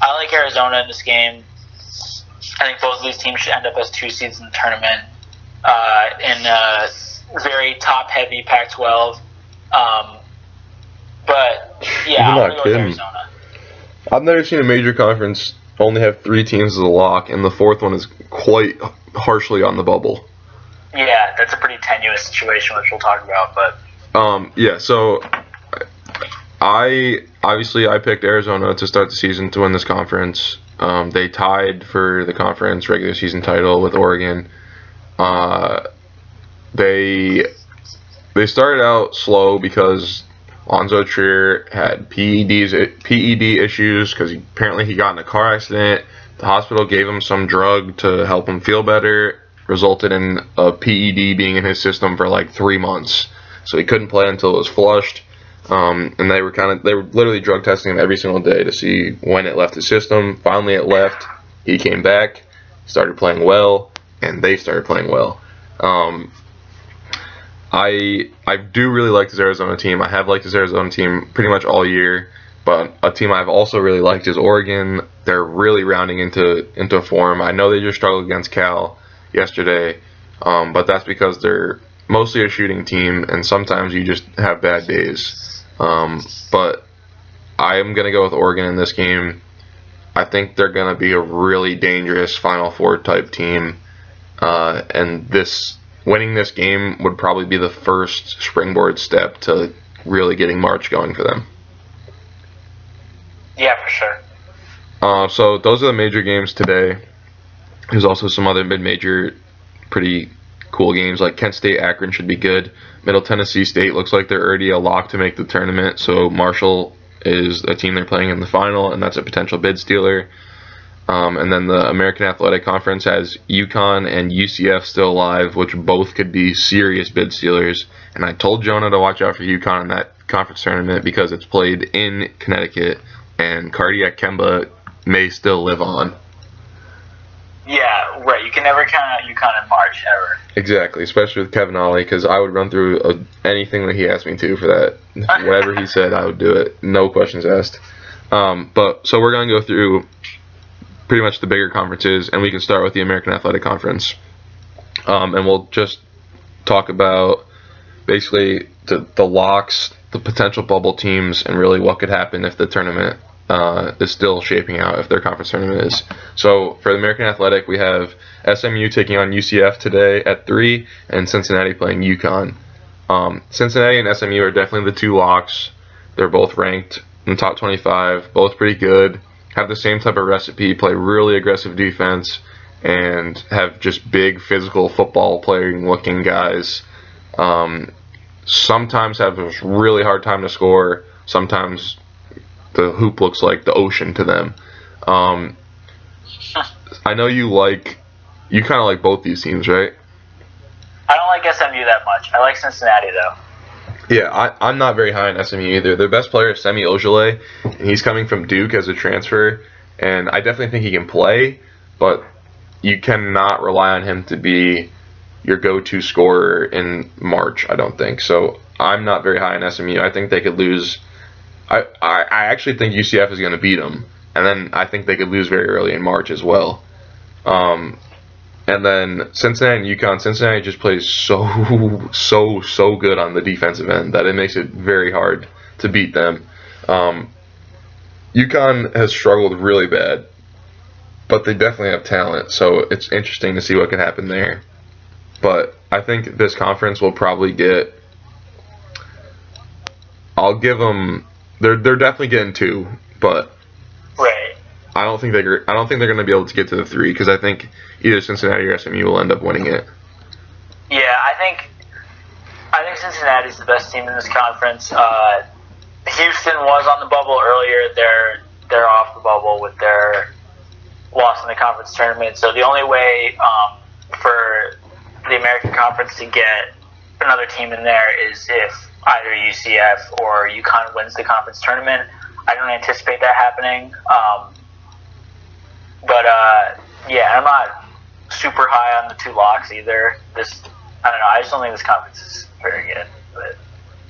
I like Arizona in this game. I think both of these teams should end up as 2 seeds in the tournament in a very top-heavy Pac-12. But, yeah, I'm going to go with Arizona. I've never seen a major conference only have 3 teams as a lock, and the 4th one is quite harshly on the bubble. Yeah, that's a pretty tenuous situation, which we'll talk about. But yeah, so I picked Arizona to start the season to win this conference. They tied for the conference regular season title with Oregon. They started out slow because Lonzo Trier had PED issues because apparently he got in a car accident. The hospital gave him some drug to help him feel better. Resulted in a PED being in his system for like 3 months, so he couldn't play until it was flushed. And they were literally drug testing him every single day to see when it left his system. Finally, it left. He came back, started playing well, and they started playing well. I do really like this Arizona team. I have liked this Arizona team pretty much all year, but a team I've also really liked is Oregon. They're really rounding into form. I know they just struggled against Cal yesterday, but that's because they're mostly a shooting team, and sometimes you just have bad days. But I am going to go with Oregon in this game. I think they're going to be a really dangerous Final Four type team, and winning this game would probably be the first springboard step to really getting March going for them. Yeah, for sure. So those are the major games today. There's also some other mid-major pretty cool games, like Kent State Akron should be good. Middle Tennessee State looks like they're already a lock to make the tournament, so Marshall is a team they're playing in the final, and that's a potential bid stealer. And then the American Athletic Conference has UConn and UCF still alive, which both could be serious bid stealers. And I told Jonah to watch out for UConn in that conference tournament because it's played in Connecticut, and Cardiac Kemba may still live on. Yeah, right. You can never count out UConn in March, ever. Exactly, especially with Kevin Ollie, because I would run through anything that he asked me to for that. Whatever he said, I would do it. No questions asked. So we're going to go through pretty much the bigger conferences, and we can start with the American Athletic Conference. And we'll just talk about basically the locks, the potential bubble teams, and really what could happen if the tournament is still shaping out, if their conference tournament is. So for the American Athletic, we have SMU taking on UCF today at 3, and Cincinnati playing UConn. Cincinnati and SMU are definitely the two locks. They're both ranked in the top 25, both pretty good, have the same type of recipe, play really aggressive defense, and have just big physical football playing looking guys. Sometimes have a really hard time to score. Sometimes the hoop looks like the ocean to them. I know you kind of like both these teams, right? I don't like SMU that much. I like Cincinnati, though. Yeah, I'm not very high on SMU either. Their best player is Semi Ojeleye, and he's coming from Duke as a transfer, and I definitely think he can play, but you cannot rely on him to be your go-to scorer in March, I don't think. So I'm not very high on SMU. I think they could lose. I actually think UCF is going to beat them, and then I think they could lose very early in March as well. And then Cincinnati and UConn. Cincinnati just plays so good on the defensive end that it makes it very hard to beat them. UConn has struggled really bad, but they definitely have talent, so it's interesting to see what can happen there. But I think this conference will probably get. I'll give them. They're definitely getting 2, but. Right. I don't think they're going to be able to get to the 3 because I think either Cincinnati or SMU will end up winning it. Yeah, I think Cincinnati's the best team in this conference. Houston was on the bubble earlier. They're off the bubble with their loss in the conference tournament. So the only way for the American Conference to get another team in there is if either UCF or UConn wins the conference tournament. I don't anticipate that happening. But I'm not super high on the 2 locks either. I don't know. I just don't think this conference is very good. But.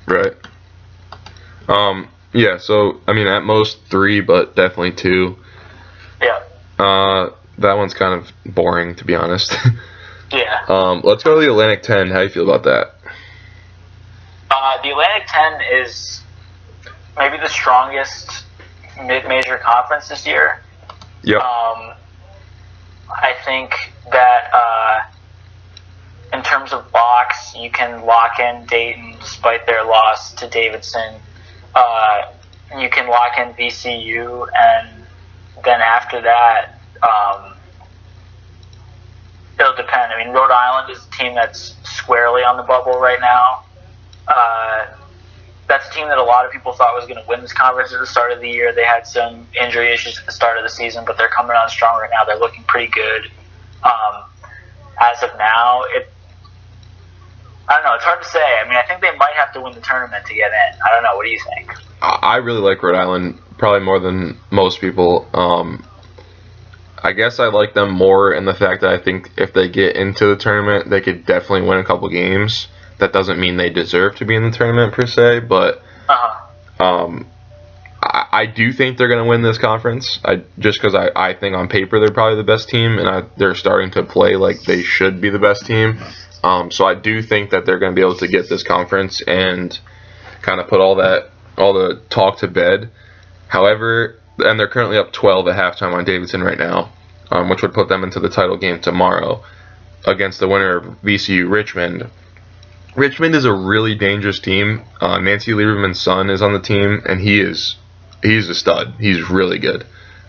Right. Yeah. So I mean, at most 3, but definitely 2. Yeah. That one's kind of boring, to be honest. Yeah. Let's go to the Atlantic 10. How do you feel about that? The Atlantic 10 is maybe the strongest mid-major conference this year. Yep. I think that in terms of locks, you can lock in Dayton despite their loss to Davidson. you can lock in VCU, and then after that, it'll depend. I mean, Rhode Island is a team that's squarely on the bubble right now. That's a team that a lot of people thought was going to win this conference at the start of the year. They had some injury issues at the start of the season, but they're coming on strong right now. They're looking pretty good. As of now, I don't know. It's hard to say. I mean, I think they might have to win the tournament to get in. I don't know. What do you think? I really like Rhode Island, probably more than most people. I guess I like them more in the fact that I think if they get into the tournament, they could definitely win a couple games. That doesn't mean they deserve to be in the tournament per se, but I do think they're going to win this conference. Just because I think on paper they're probably the best team, and they're starting to play like they should be the best team. So I do think that they're going to be able to get this conference and kind of put all the talk to bed. However, and they're currently up 12 at halftime on Davidson right now, which would put them into the title game tomorrow against the winner of VCU Richmond. Richmond is a really dangerous team. Nancy Lieberman's son is on the team, and he's a stud. He's really good.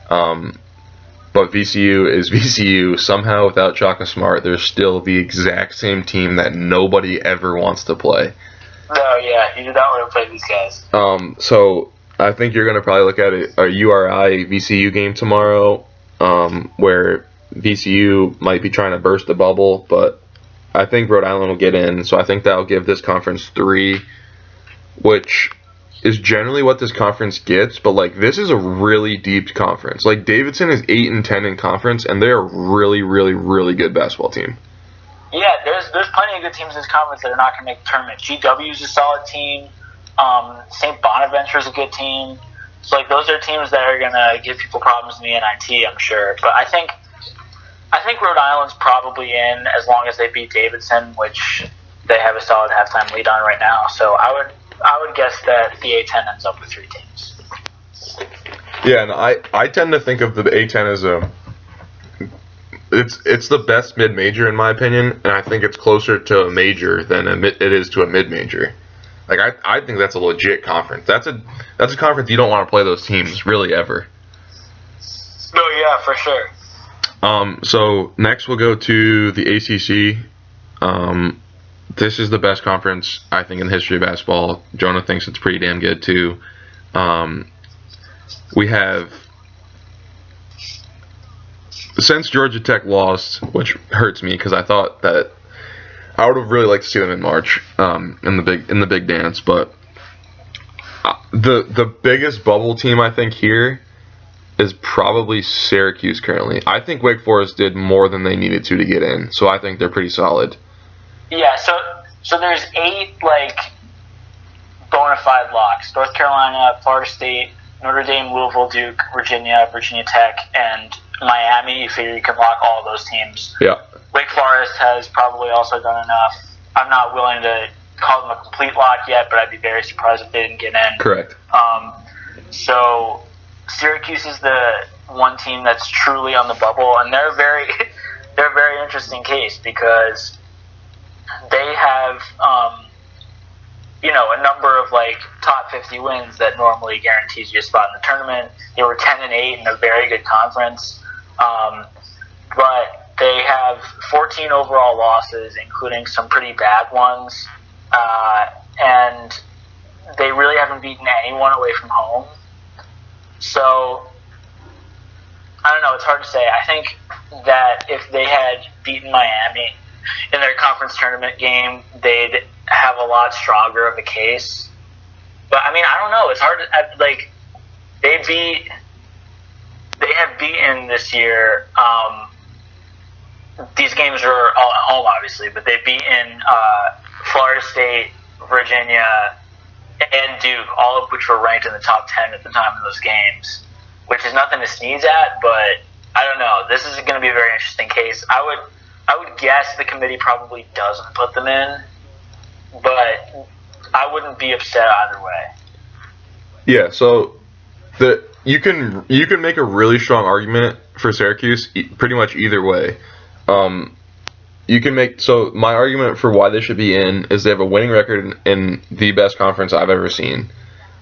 But VCU is VCU. Somehow, without Shaka Smart, they're still the exact same team that nobody ever wants to play. Oh, yeah. You do not want to play these guys. So I think you're going to probably look at a URI VCU game tomorrow, where VCU might be trying to burst the bubble, but I think Rhode Island will get in. So I think that'll give this conference 3, which is generally what this conference gets, but like this is a really deep conference. Like Davidson is 8-10 in conference, and they're a really, really, really good basketball team. Yeah, there's plenty of good teams in this conference that are not going to make the tournament. GW is a solid team. St. Bonaventure is a good team. So like those are teams that are going to give people problems in the NIT, I'm sure. But I think Rhode Island's probably in as long as they beat Davidson, which they have a solid halftime lead on right now. So I would guess that the A10 ends up with 3 teams. Yeah, and I tend to think of the A10 as it's the best mid-major in my opinion, and I think it's closer to a major than it is to a mid-major. Like I think that's a legit conference. That's a conference you don't want to play those teams really ever. No, yeah, for sure. So next we'll go to the ACC. This is the best conference, I think, in the history of basketball. Jonah thinks it's pretty damn good, too. We have, since Georgia Tech lost, which hurts me because I thought that I would have really liked to see them in March in the big dance, but the biggest bubble team I think here is probably Syracuse currently. I think Wake Forest did more than they needed to get in, so I think they're pretty solid. Yeah, so there's 8 like bona fide locks: North Carolina, Florida State, Notre Dame, Louisville, Duke, Virginia Tech, and Miami. You figure you can lock all of those teams. Yeah. Wake Forest has probably also done enough. I'm not willing to call them a complete lock yet, but I'd be very surprised if they didn't get in. Correct. So Syracuse is the one team that's truly on the bubble, and they're a very interesting case because they have a number of like top 50 wins that normally guarantees you a spot in the tournament. They were 10-8 in a very good conference, but they have 14 overall losses, including some pretty bad ones, and they really haven't beaten anyone away from home. So I don't know, it's hard to say. I think that if they had beaten Miami in their conference tournament game, they'd have a lot stronger of a case. But I mean, I don't know. It's hard to like. They have beaten this year. These games are all at home, obviously, but they've beaten Florida State, Virginia, and Duke, all of which were ranked in the top 10 at the time of those games, which is nothing to sneeze at. But I don't know. This is going to be a very interesting case. I would guess the committee probably doesn't put them in, but I wouldn't be upset either way. Yeah, so you can make a really strong argument for Syracuse pretty much either way. You can make my argument for why they should be in is they have a winning record in the best conference I've ever seen.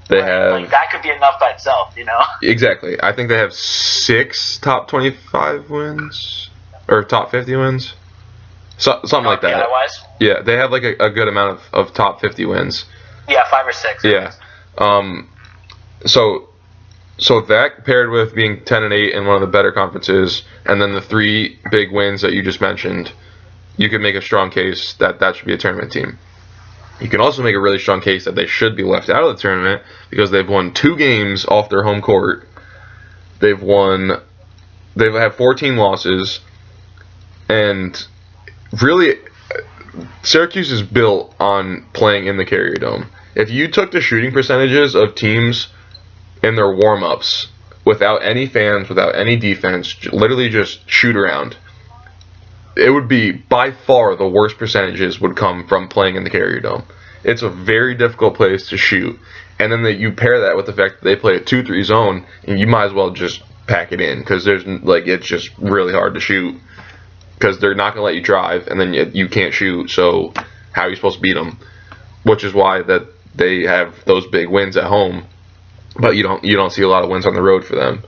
They have like that could be enough by itself, you know. exactly. I think they have 6 top 25 wins or top 50 wins, something like that. RPI-wise? Yeah, they have like a good amount of top 50 wins. Yeah, 5 or 6. Yeah. So that paired with being 10-8 in one of the better conferences, and then the 3 big wins that you just mentioned, you could make a strong case that should be a tournament team. You can also make a really strong case that they should be left out of the tournament because they've won 2 games off their home court. They've had 14 losses, and really, Syracuse is built on playing in the Carrier Dome. If you took the shooting percentages of teams in their warm-ups without any fans, without any defense, literally just shoot around, it would be by far the worst percentages would come from playing in the Carrier Dome. It's a very difficult place to shoot, and then you pair that with the fact that they play a 2-3 zone, and you might as well just pack it in because it's just really hard to shoot because they're not going to let you drive, and then you can't shoot. So how are you supposed to beat them? Which is why that they have those big wins at home, but you don't see a lot of wins on the road for them.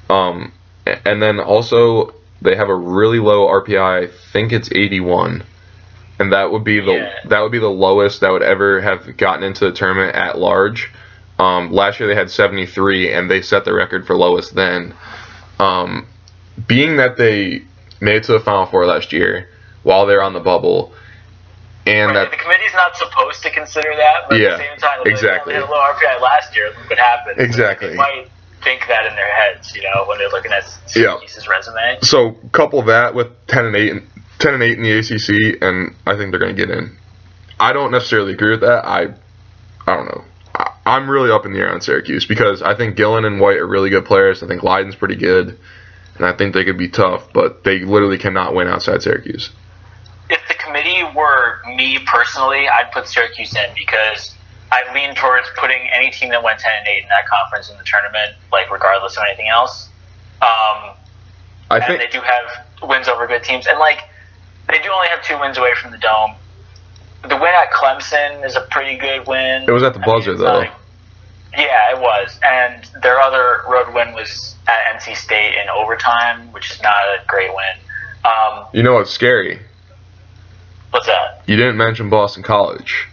And then also they have a really low RPI. I think it's 81, and that would be the lowest that would ever have gotten into the tournament at large. Last year they had 73, and they set the record for lowest then. Being that they made it to the Final Four last year while they're on the bubble, and right, the committee's not supposed to consider that, but at the same time, exactly. They had a low RPI last year. Look what happened. Exactly. They might think that in their heads, you know, when they're looking at Syracuse's resume. So couple that with 10-8 in the ACC, and I think they're going to get in. I don't necessarily agree with that. I don't know. I'm really up in the air on Syracuse because I think Gillen and White are really good players. I think Leiden's pretty good, and I think they could be tough, but they literally cannot win outside Syracuse. If the committee were me personally, I'd put Syracuse in because I lean towards putting any team that went 10-8 in that conference in the tournament, like regardless of anything else. I think they do have wins over good teams, and like they do only have 2 wins away from the Dome. The win at Clemson is a pretty good win. It was at the buzzer, though. Yeah, it was. And their other road win was at NC State in overtime, which is not a great win. You know what's scary? What's that? You didn't mention Boston College.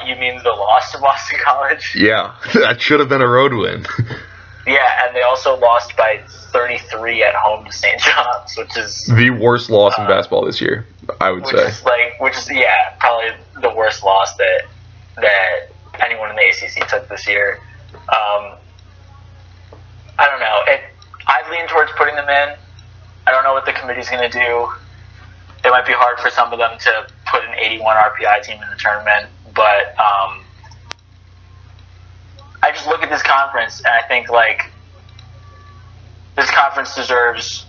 You mean the loss to Boston College? Yeah, that should have been a road win. Yeah, and they also lost by 33 at home to St. John's, which is the worst loss in basketball this year, I would say. Which is probably the worst loss that anyone in the ACC took this year. I don't know. I lean towards putting them in. I don't know what the committee's going to do. It might be hard for some of them to put an 81 RPI team in the tournament, but I just look at this conference and I think like this conference deserves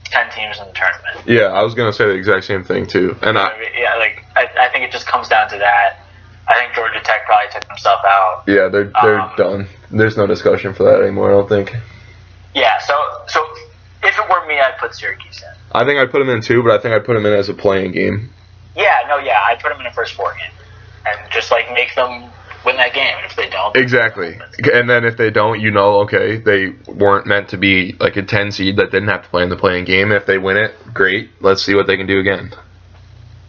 10 teams in the tournament. Yeah, I was going to say the exact same thing too. And I think it just comes down to that. I think Georgia Tech probably took themselves out. Yeah, they're done. There's no discussion for that anymore, I don't think. Yeah, so if it were me, I'd put Syracuse in. I think I'd put them in too, but I think I'd put them in as a playing game. I'd put them in a first 4 game. And just like make them win that game. And if they don't, exactly. And then if they don't, okay, they weren't meant to be like a 10 seed that didn't have to play in the playing game. If they win it, great. Let's see what they can do again.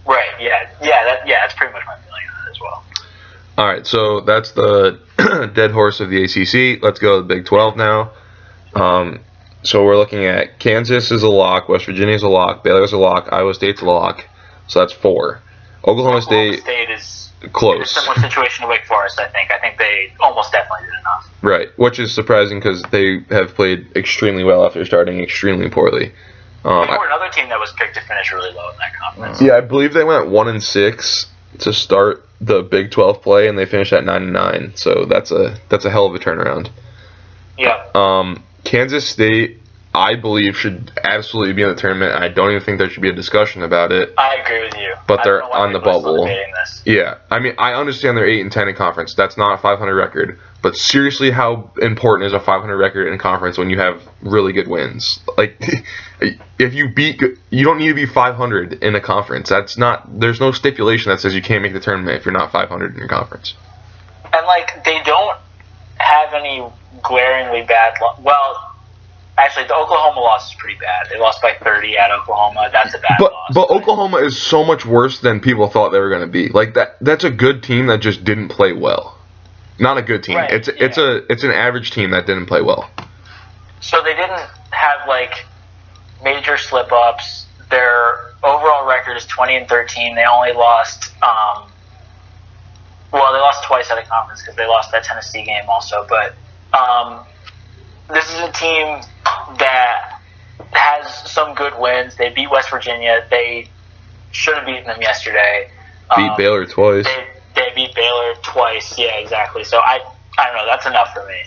Right. Yeah. That's pretty much my feeling on it as well. All right. So that's the dead horse of the ACC. Let's go to the Big 12 now. So we're looking at Kansas is a lock, West Virginia is a lock, Baylor's a lock, Iowa State's a lock. So that's 4. Oklahoma State is close. In a similar situation to Wake Forest, I think. I think they almost definitely did enough. Right, which is surprising because they have played extremely well after starting extremely poorly. They were another team that was picked to finish really low in that conference. Yeah, I believe they went 1-6 to start the Big 12 play, and they finished at 9-9. So that's a hell of a turnaround. Yeah. Kansas State, I believe, should absolutely be in the tournament. I don't even think there should be a discussion about it. I agree with you. But they're on the bubble. This. Yeah, I mean, I understand they're 8-10 in conference. That's not a 500 record. But seriously, how important is a 500 record in conference when you have really good wins? Like, if you don't need to be 500 in a conference. There's no stipulation that says you can't make the tournament if you're not 500 in your conference. And, like, they don't have any glaringly bad well, actually, the Oklahoma loss is pretty bad. They lost by 30 at Oklahoma. That's a bad loss. But Oklahoma is so much worse than people thought they were going to be. Like, that's a good team that just didn't play well. Not a good team. Right, It's an average team that didn't play well. So they didn't have, like, major slip-ups. Their overall record is 20-13. They only lost, they lost twice at a conference because they lost that Tennessee game also. But this is a team that has some good wins. They beat West Virginia. They should have beaten them yesterday. Beat Baylor twice. They beat Baylor twice. Yeah, exactly. So I don't know. That's enough for me.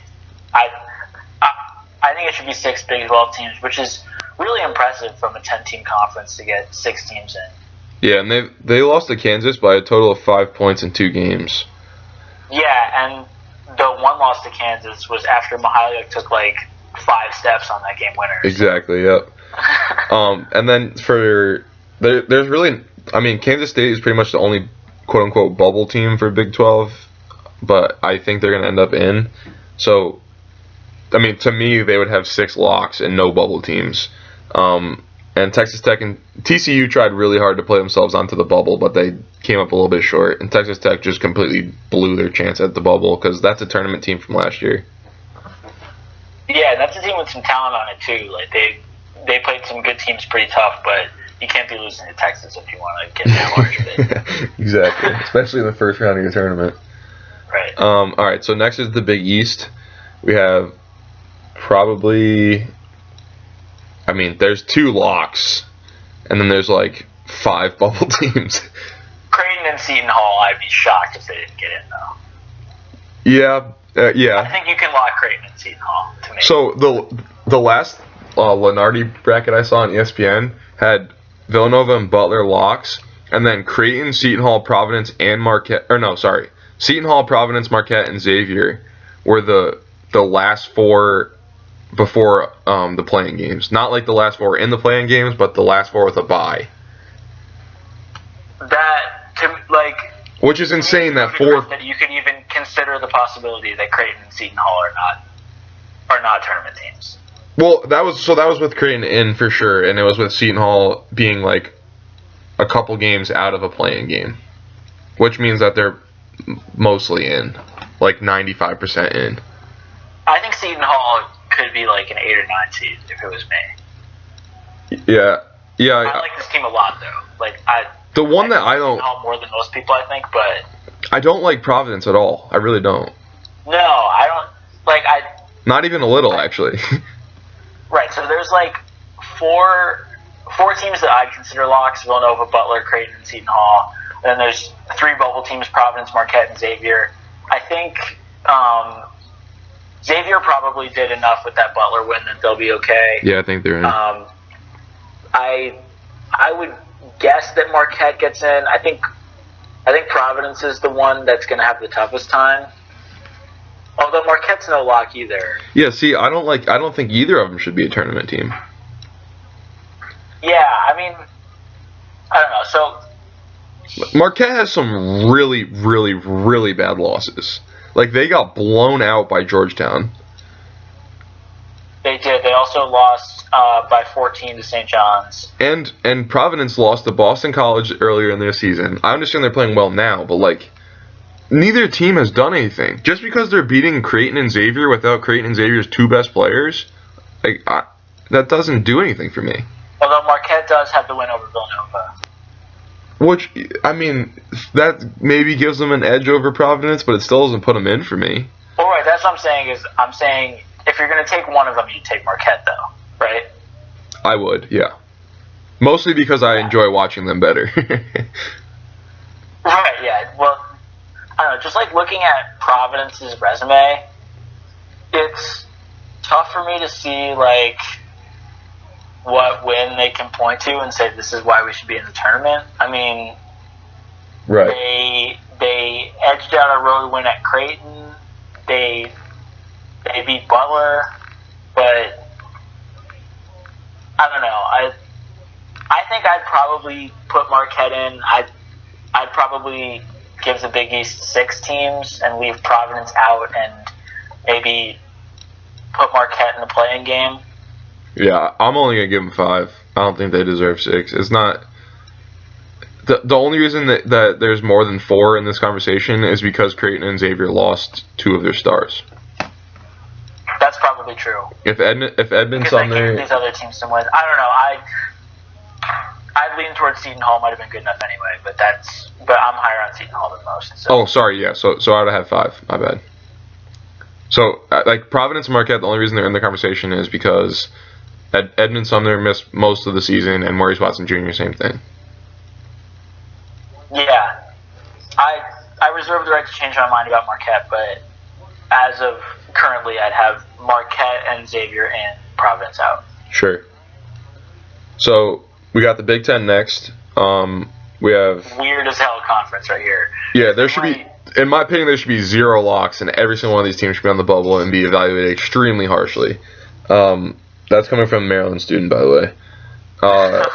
I think it should be 6 Big 12 teams, which is really impressive from a 10-team conference to get 6 teams in. Yeah, and they lost to Kansas by a total of 5 points in 2 games. Yeah, and the one loss to Kansas was after Mihailiuk took like 5 steps on that game winner. Exactly. Yep. And then there's really, I mean, Kansas State is pretty much the only quote unquote bubble team for Big 12, but I think they're gonna end up in. So, I mean, to me, they would have 6 locks and no bubble teams. And Texas Tech and TCU tried really hard to play themselves onto the bubble, but they came up a little bit short. And Texas Tech just completely blew their chance at the bubble because that's a tournament team from last year. Yeah, that's a team with some talent on it too. Like they played some good teams pretty tough, but you can't be losing to Texas if you want to get that large bid. Exactly, especially in the first round of your tournament. Right. All right, so next is the Big East. We have probably, I mean, there's 2 locks, and then there's like 5 bubble teams. Creighton and Seton Hall, I'd be shocked if they didn't get in, though. Yeah, yeah. I think you can lock Creighton and Seton Hall, to me. So the last Lenardi bracket I saw on ESPN had Villanova and Butler locks, and then Creighton, Seton Hall, Providence, and Marquette. Or no, sorry, Seton Hall, Providence, Marquette, and Xavier were the last 4 before the playing games. Not like the last 4 in the playing games, but the last 4 with a bye. Which is insane that 4. That you could even consider the possibility that Creighton and Seton Hall are not tournament teams. Well, that was with Creighton in for sure, and it was with Seton Hall being like a couple games out of a playing game, which means that they're mostly in, like 95% in. I think Seton Hall could be like an 8 or 9 seed if it was me. Yeah. I like this team a lot though. The one that I don't, Seton Hall more than most people, I think, but I don't like Providence at all. I really don't. No, I don't like. Not even a little, actually. Right. So there's like four teams that I'd consider locks: Villanova, Butler, Creighton, and Seton Hall. Then there's 3 bubble teams: Providence, Marquette, and Xavier. I think Xavier probably did enough with that Butler win that they'll be okay. Yeah, I think they're in. I would guess that Marquette gets in. I think Providence is the one that's going to have the toughest time. Although Marquette's no lock either. Yeah, see, I don't think either of them should be a tournament team. Yeah, I mean, I don't know. So Marquette has some really, really, really bad losses. Like, they got blown out by Georgetown. They did. They also lost by 14 to St. John's. And Providence lost to Boston College earlier in their season. I understand they're playing well now, but, like, neither team has done anything. Just because they're beating Creighton and Xavier without Creighton and Xavier's 2 best players, like, that doesn't do anything for me. Although Marquette does have the win over Villanova. Which, I mean, that maybe gives them an edge over Providence, but it still doesn't put them in for me. Well, right, that's what I'm saying if you're going to take one of them, you take Marquette, though, right? I would, yeah. Mostly because I enjoy watching them better. Right, yeah. Well, I don't know, just like looking at Providence's resume, it's tough for me to see, like, what win they can point to and say this is why we should be in the tournament. I mean, right. They edged out a road win at Creighton. They beat Butler, but I don't know. I think I'd probably put Marquette in. I'd probably give the Big East 6 teams and leave Providence out and maybe put Marquette in the play-in game. Yeah, I'm only gonna give them 5. I don't think they deserve 6. It's not. The only reason that there's more than 4 in this conversation is because Creighton and Xavier lost 2 of their stars. That's probably true. If Edmond Sumner, these other teams some wins. I don't know. I'd lean towards Seton Hall might have been good enough anyway, but I'm higher on Seton Hall than most. So. Oh, sorry, yeah. So I'd have 5. My bad. So like Providence and Marquette, the only reason they're in the conversation is because Edmond Sumner missed most of the season, and Maurice Watson Jr. same thing. Yeah, I reserve the right to change my mind about Marquette, but as of currently, I'd have Marquette and Xavier and Providence out. Sure. So we got the Big Ten next. We have weird as hell conference right here. Yeah, there should be, in my opinion, there should be 0 locks, and every single one of these teams should be on the bubble and be evaluated extremely harshly. That's coming from a Maryland student, by the way.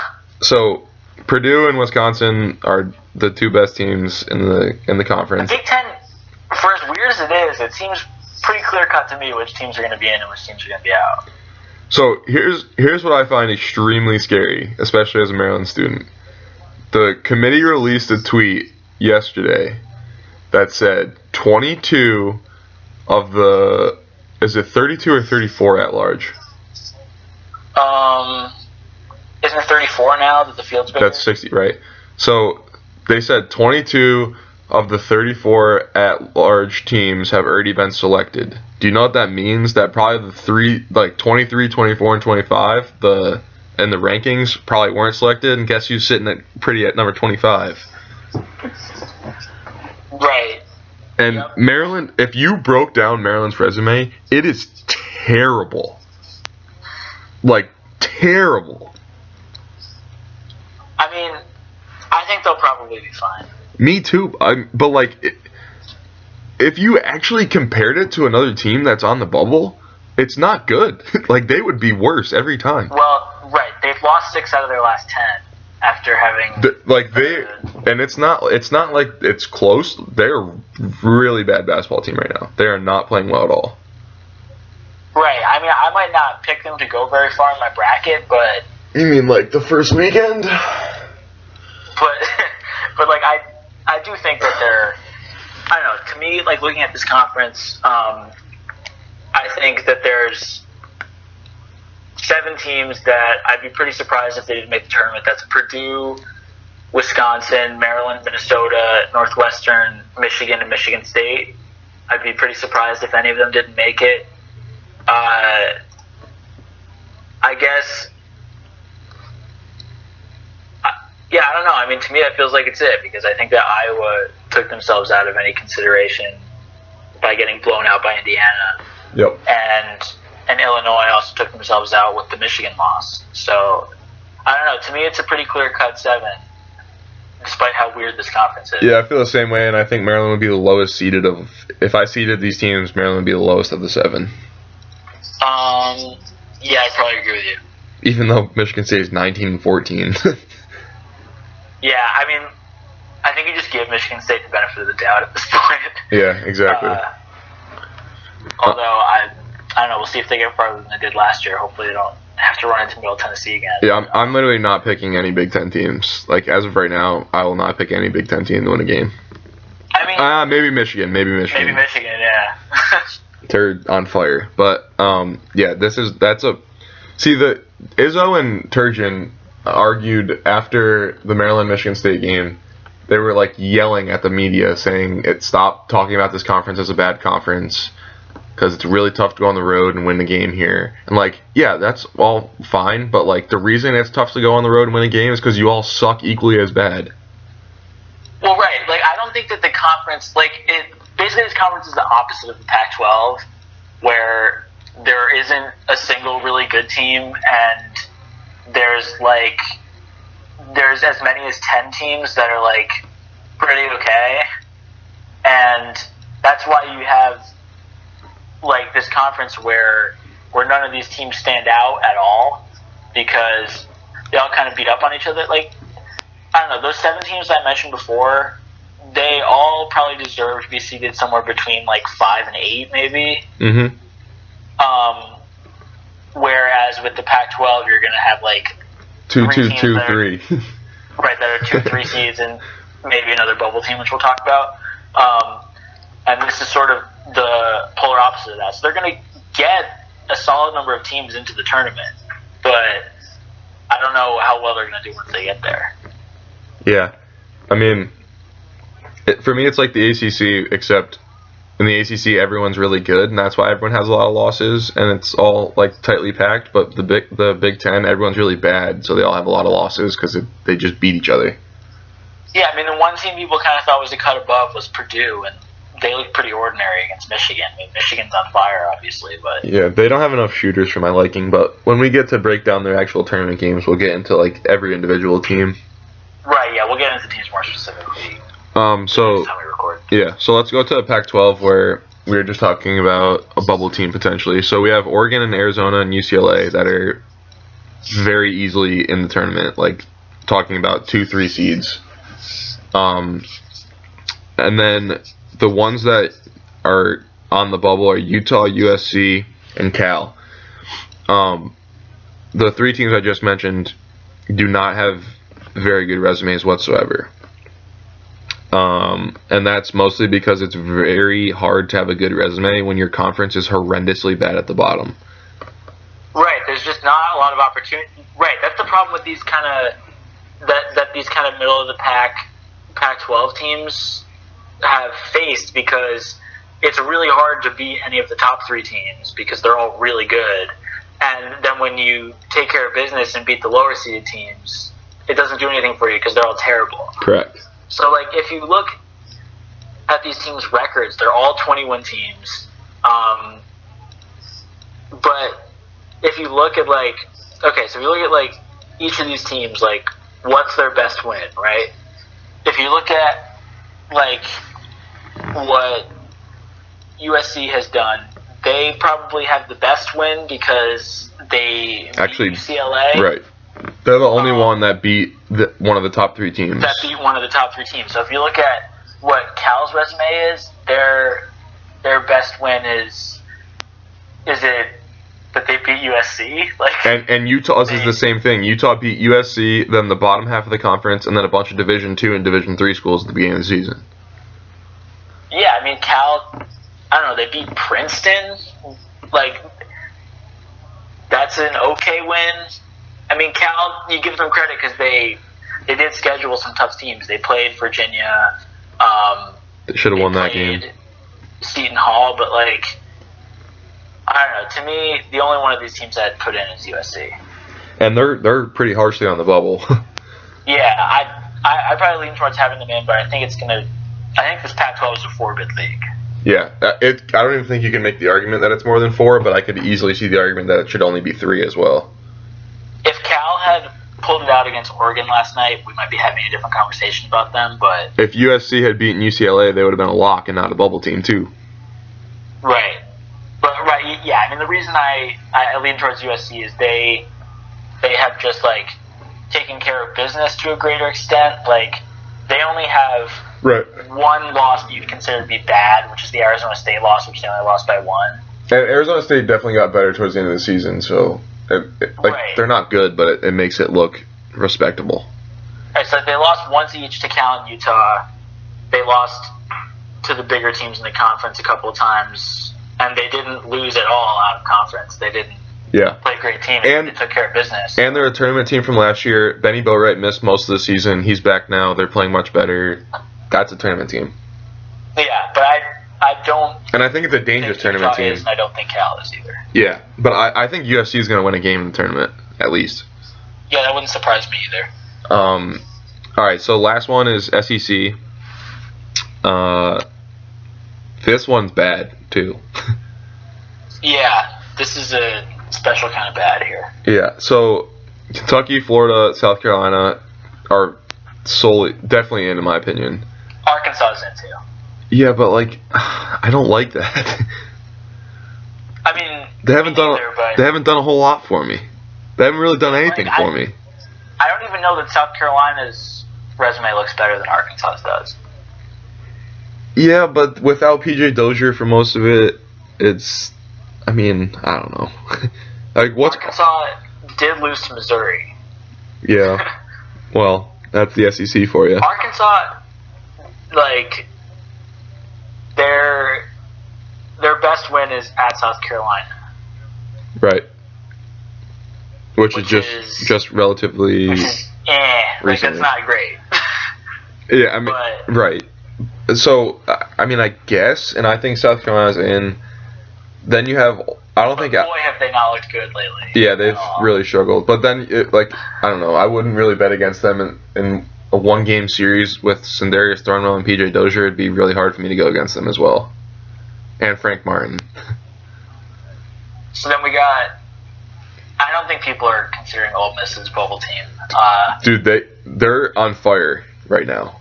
So Purdue and Wisconsin are the 2 best teams in the conference. The Big Ten, for as weird as it is, it seems pretty clear cut to me which teams are going to be in and which teams are going to be out. So here's what I find extremely scary, especially as a Maryland student. The committee released a tweet yesterday that said 22 of the, is it 32 or 34 at large? Isn't it 34 now that the field's bigger? That's 60, right? So they said 22 of the 34 at-large teams have already been selected. Do you know what that means? That probably the 23, 24, and 25, in the rankings probably weren't selected, and guess who's sitting at number 25? Right. And yep. Maryland, if you broke down Maryland's resume, it is terrible. Like, terrible. I mean, I think they'll probably be fine. Me too, but like, if you actually compared it to another team that's on the bubble, it's not good. Like, they would be worse every time. Well, right, they've lost 6 out of their last 10 after having. And it's not like it's close. They're a really bad basketball team right now. They are not playing well at all. Right. I mean, I might not pick them to go very far in my bracket, but. You mean like the first weekend? But like I do think that they're, I don't know, to me, like looking at this conference, I think that there's 7 teams that I'd be pretty surprised if they didn't make the tournament. That's Purdue, Wisconsin, Maryland, Minnesota, Northwestern, Michigan, and Michigan State. I'd be pretty surprised if any of them didn't make it. I guess. Yeah, I don't know. I mean, to me, that feels like it's it, because I think that Iowa took themselves out of any consideration by getting blown out by Indiana. Yep. And Illinois also took themselves out with the Michigan loss. So, I don't know. To me, it's a pretty clear-cut 7, despite how weird this conference is. Yeah, I feel the same way, and I think Maryland would be the lowest seeded of. If I seeded these teams, Maryland would be the lowest of the 7. Yeah, I probably agree with you. Even though Michigan State is 19-14. Yeah, I mean, I think you just give Michigan State the benefit of the doubt at this point. Yeah, exactly. Although, I don't know, we'll see if they get farther than they did last year. Hopefully they don't have to run into Middle Tennessee again. Yeah, I'm literally not picking any Big Ten teams. Like, as of right now, I will not pick any Big Ten team to win a game. I mean... maybe Michigan. Maybe Michigan, yeah. They're on fire. But, yeah, See, the Izzo and Turgeon argued after the Maryland-Michigan State game. They were, like, yelling at the media saying, stop talking about this conference as a bad conference because it's really tough to go on the road and win the game here. And, like, yeah, that's all fine, but, like, the reason it's tough to go on the road and win a game is because you all suck equally as bad. Well, right. Like, I don't think that the conference, basically this conference is the opposite of the Pac-12, where there isn't a single really good team, and there's as many as 10 teams that are, like, pretty okay. And that's why you have, like, this conference where none of these teams stand out at all, because they all kind of beat up on each other. Like, I don't know, those 7 teams I mentioned before, they all probably deserve to be seated somewhere between like 5 and 8, maybe. Mm-hmm. Whereas with the Pac-12, you're going to have like 2, 2, 2, 3. Right, that are 2, 3 seeds and maybe another bubble team, which we'll talk about. And this is sort of the polar opposite of that. So they're going to get a solid number of teams into the tournament, but I don't know how well they're going to do once they get there. Yeah. I mean, for me, it's like the ACC, except in the ACC, everyone's really good, and that's why everyone has a lot of losses, and it's all like tightly packed. But the Big Ten, everyone's really bad, so they all have a lot of losses because they just beat each other. Yeah, I mean, the one team people kind of thought was a cut above was Purdue, and they looked pretty ordinary against Michigan. I mean, Michigan's on fire, obviously, but yeah, they don't have enough shooters for my liking. But when we get to break down their actual tournament games, we'll get into like every individual team. Right. Yeah, we'll get into teams more specifically. So next time we record. yeah, so let's go to the Pac-12 where we were just talking about a bubble team potentially. So we have Oregon and Arizona and UCLA that are very easily in the tournament, like talking about 2, 3 seeds. And then the ones that are on the bubble are Utah, USC, and Cal. The 3 teams I just mentioned do not have very good resumes whatsoever. And that's mostly because it's very hard to have a good resume when your conference is horrendously bad at the bottom. Right, there's just not a lot of opportunity. Right, that's the problem with these kind of that these kind of middle of the pack Pac-12 teams have faced, because it's really hard to beat any of the top 3 teams because they're all really good. And then when you take care of business and beat the lower seeded teams, it doesn't do anything for you because they're all terrible. Correct. So, like, if you look at these teams' records, they're all 21 teams. But if you look at, like, okay, so if you look at, like, each of these teams, like, what's their best win, right? If you look at, like, what USC has done, they probably have the best win because they actually beat UCLA. Right. They're the only one that beat one of the top 3 teams. That beat one of the top 3 teams. So if you look at what Cal's resume is, their best win is it that they beat USC? Like, and Utah's is the same thing. Utah beat USC, then the bottom half of the conference, and then a bunch of Division II and Division III schools at the beginning of the season. Yeah, I mean, Cal, I don't know, they beat Princeton. Like, that's an okay win. I mean, Cal, you give them credit because they did schedule some tough teams. They played Virginia. They should have won that game. Seton Hall, but, like, I don't know. To me, the only one of these teams I'd put in is USC. And they're pretty harshly on the bubble. Yeah, I probably lean towards having them in, but I think it's gonna. I think this Pac-12 is a 4-bid league. Yeah, I don't even think you can make the argument that it's more than 4, but I could easily see the argument that it should only be 3 as well. If Cal had pulled it out against Oregon last night, we might be having a different conversation about them, but... If USC had beaten UCLA, they would have been a lock and not a bubble team, too. Right. But, right, yeah, I mean, the reason I lean towards USC is they have just, like, taken care of business to a greater extent. Like, they only have one loss that you'd consider to be bad, which is the Arizona State loss, which they only lost by 1. And Arizona State definitely got better towards the end of the season, so... They're not good, but it makes it look respectable. Right, so they lost once each to Cal and Utah. They lost to the bigger teams in the conference a couple of times, and they didn't lose at all out of conference. They didn't play a great team, and they took care of business. And they're a tournament team from last year. Benny Boatwright missed most of the season. He's back now. They're playing much better. That's a tournament team. Yeah, but I don't... And I think it's a dangerous tournament team. And I don't think Cal is either. Yeah, but I think USC is going to win a game in the tournament, at least. Yeah, that wouldn't surprise me either. All right, so last one is SEC. This one's bad, too. Yeah, this is a special kind of bad here. Yeah, so Kentucky, Florida, South Carolina are definitely in my opinion. Arkansas is in, too. Yeah, but, like, I don't like that. I mean, they haven't done a whole lot for me. They haven't really done anything for me. I don't even know that South Carolina's resume looks better than Arkansas's does. Yeah, but without PJ Dozier for most of it, it's. I mean, I don't know. Like what's Arkansas did lose to Missouri. Yeah. Well, that's the SEC for you. Arkansas, like, their best win is at South Carolina. Right. Which Which is is- just relatively. Which is, like, Recently. that's not great. Yeah, I mean, but- right. So, I mean, I guess, and I think South Carolina's in. Then you have, I don't But think, boy, have they not looked good lately. yeah, they've At all. really struggled. But then, I don't know, I wouldn't really bet against them in a one-game series with Sindarius Thornwell and PJ Dozier. It'd be really hard for me to go against them as well. And Frank Martin. So then we got. I don't think people are considering Ole Miss's bubble team. Dude, they're on fire right now.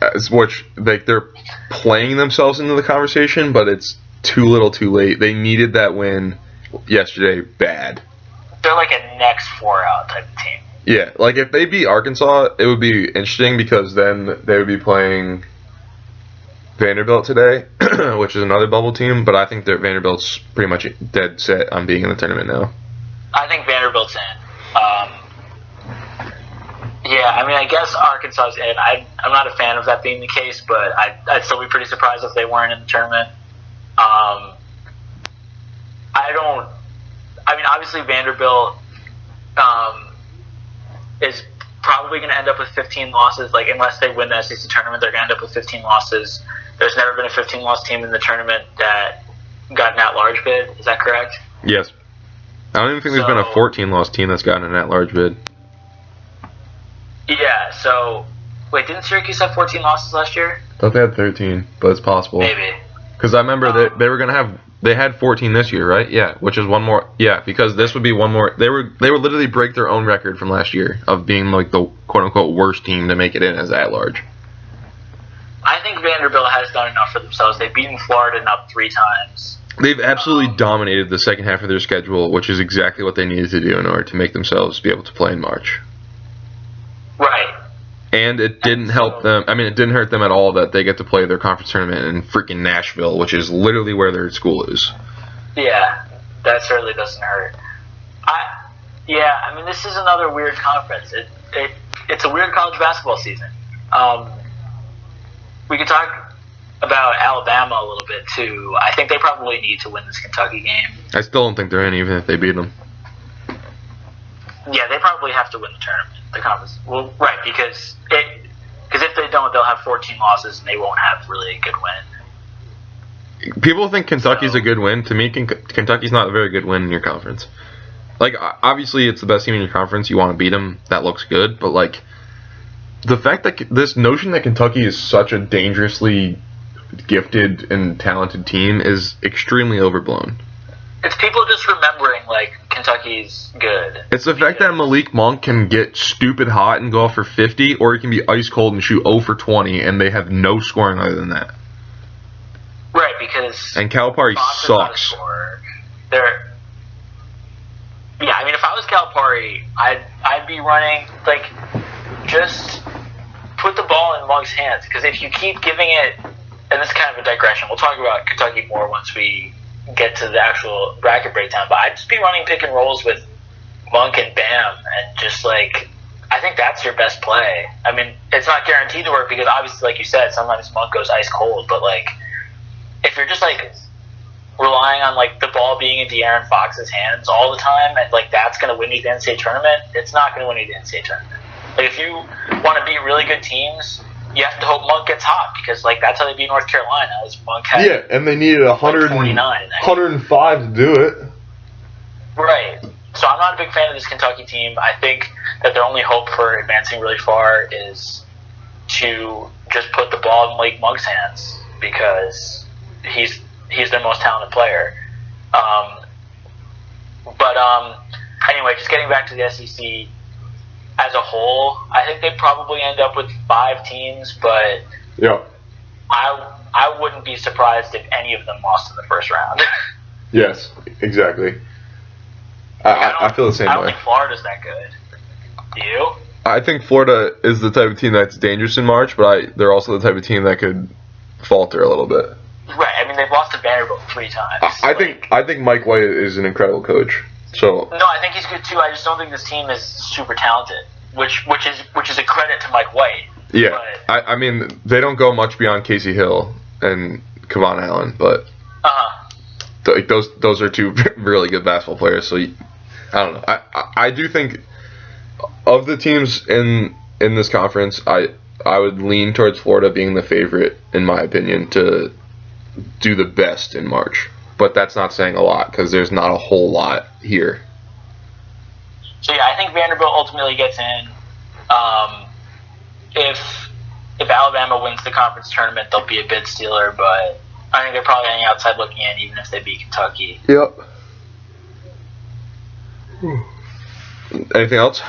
They're playing themselves into the conversation, but it's too little, too late. They needed that win yesterday bad. They're like a next 4 out type of team. Yeah, like if they beat Arkansas, it would be interesting because then they would be playing Vanderbilt today, which is another bubble team. But I think that Vanderbilt's pretty much dead set on being in the tournament now. I think Vanderbilt's in. Yeah, I mean, I guess Arkansas is in. I'm not a fan of that being the case, but I'd still be pretty surprised if they weren't in the tournament. I mean, obviously Vanderbilt is probably going to end up with 15 losses. Like, unless they win the SEC tournament, they're going to end up with 15 losses. There's never been a 15-loss team in the tournament that got an at-large bid. Is that correct? Yes. I don't even think there's been a 14-loss team that's gotten an at-large bid. Yeah, so... Wait, didn't Syracuse have 14 losses last year? I thought they had 13, but it's possible. Maybe. Because I remember they were going to have... They had 14 this year, right? Yeah, which is one more... Yeah, because this would be one more... They would literally break their own record from last year of being like the quote-unquote worst team to make it in as at-large. I think Vanderbilt has done enough for themselves. They've beaten Florida up 3 times. They've absolutely dominated the second half of their schedule, which is exactly what they needed to do in order to make themselves be able to play in March. Right. And it didn't help them. I mean, it didn't hurt them at all that they get to play their conference tournament in freaking Nashville, which is literally where their school is. Yeah, that certainly doesn't hurt. I mean, this is another weird conference. It's a weird college basketball season. We could talk about Alabama a little bit, too. I think they probably need to win this Kentucky game. I still don't think they're in, even if they beat them. Yeah, they probably have to win the tournament, the conference. Well, right, because if they don't, they'll have 14 losses and they won't have really a good win. People think Kentucky's a good win. To me, Kentucky's not a very good win in your conference. Like, obviously, it's the best team in your conference. You want to beat them. That looks good. But, like, the fact that this notion that Kentucky is such a dangerously gifted and talented team is extremely overblown. It's people just remembering, like, Kentucky's good. It's the fact that Malik Monk can get stupid hot and go off for 50, or he can be ice cold and shoot 0 for 20, and they have no scoring other than that. Right, because... And Calipari Fox is not a sucks. scorer. Yeah, I mean, if I was Calipari, I'd be running, like, just put the ball in Monk's hands. Because if you keep giving it... And this is kind of a digression. We'll talk about Kentucky more once we get to the actual bracket breakdown. But I'd just be running pick and rolls with Monk and Bam. And just, like... I think that's your best play. I mean, it's not guaranteed to work because obviously, like you said, sometimes Monk goes ice cold. But, like, if you're just, like... relying on like the ball being in De'Aaron Fox's hands all the time, and like that's going to win you the NCAA tournament, it's not going to win you the NCAA tournament. Like if you want to beat really good teams, you have to hope Monk gets hot because like that's how they beat North Carolina. Is Monk had Yeah, and they needed 49. 105 to do it. Right. So I'm not a big fan of this Kentucky team. I think that their only hope for advancing really far is to just put the ball in Malik Monk's hands because he's their most talented player. Anyway, just getting back to the SEC as a whole, I think they probably end up with 5 teams, but Yeah. I wouldn't be surprised if any of them lost in the first round. Yes, exactly. I feel the same I don't way. think Florida's that good. Do you? I think Florida is the type of team that's dangerous in March, but they're also the type of team that could falter a little bit. Right. I mean, they've lost to Vanderbilt 3 times. I think Mike White is an incredible coach. So no, I think he's good too. I just don't think this team is super talented, which is a credit to Mike White. Yeah, I mean, they don't go much beyond Casey Hill and Kevon Allen, but those are 2 really good basketball players. So I don't know. I do think of the teams in this conference, I would lean towards Florida being the favorite, in my opinion, to do the best in March. But that's not saying a lot because there's not a whole lot here. So yeah, I think Vanderbilt ultimately gets in. If Alabama wins the conference tournament, they'll be a bid stealer, but I think they're probably on the outside looking in, even if they beat Kentucky. Yep. Anything else?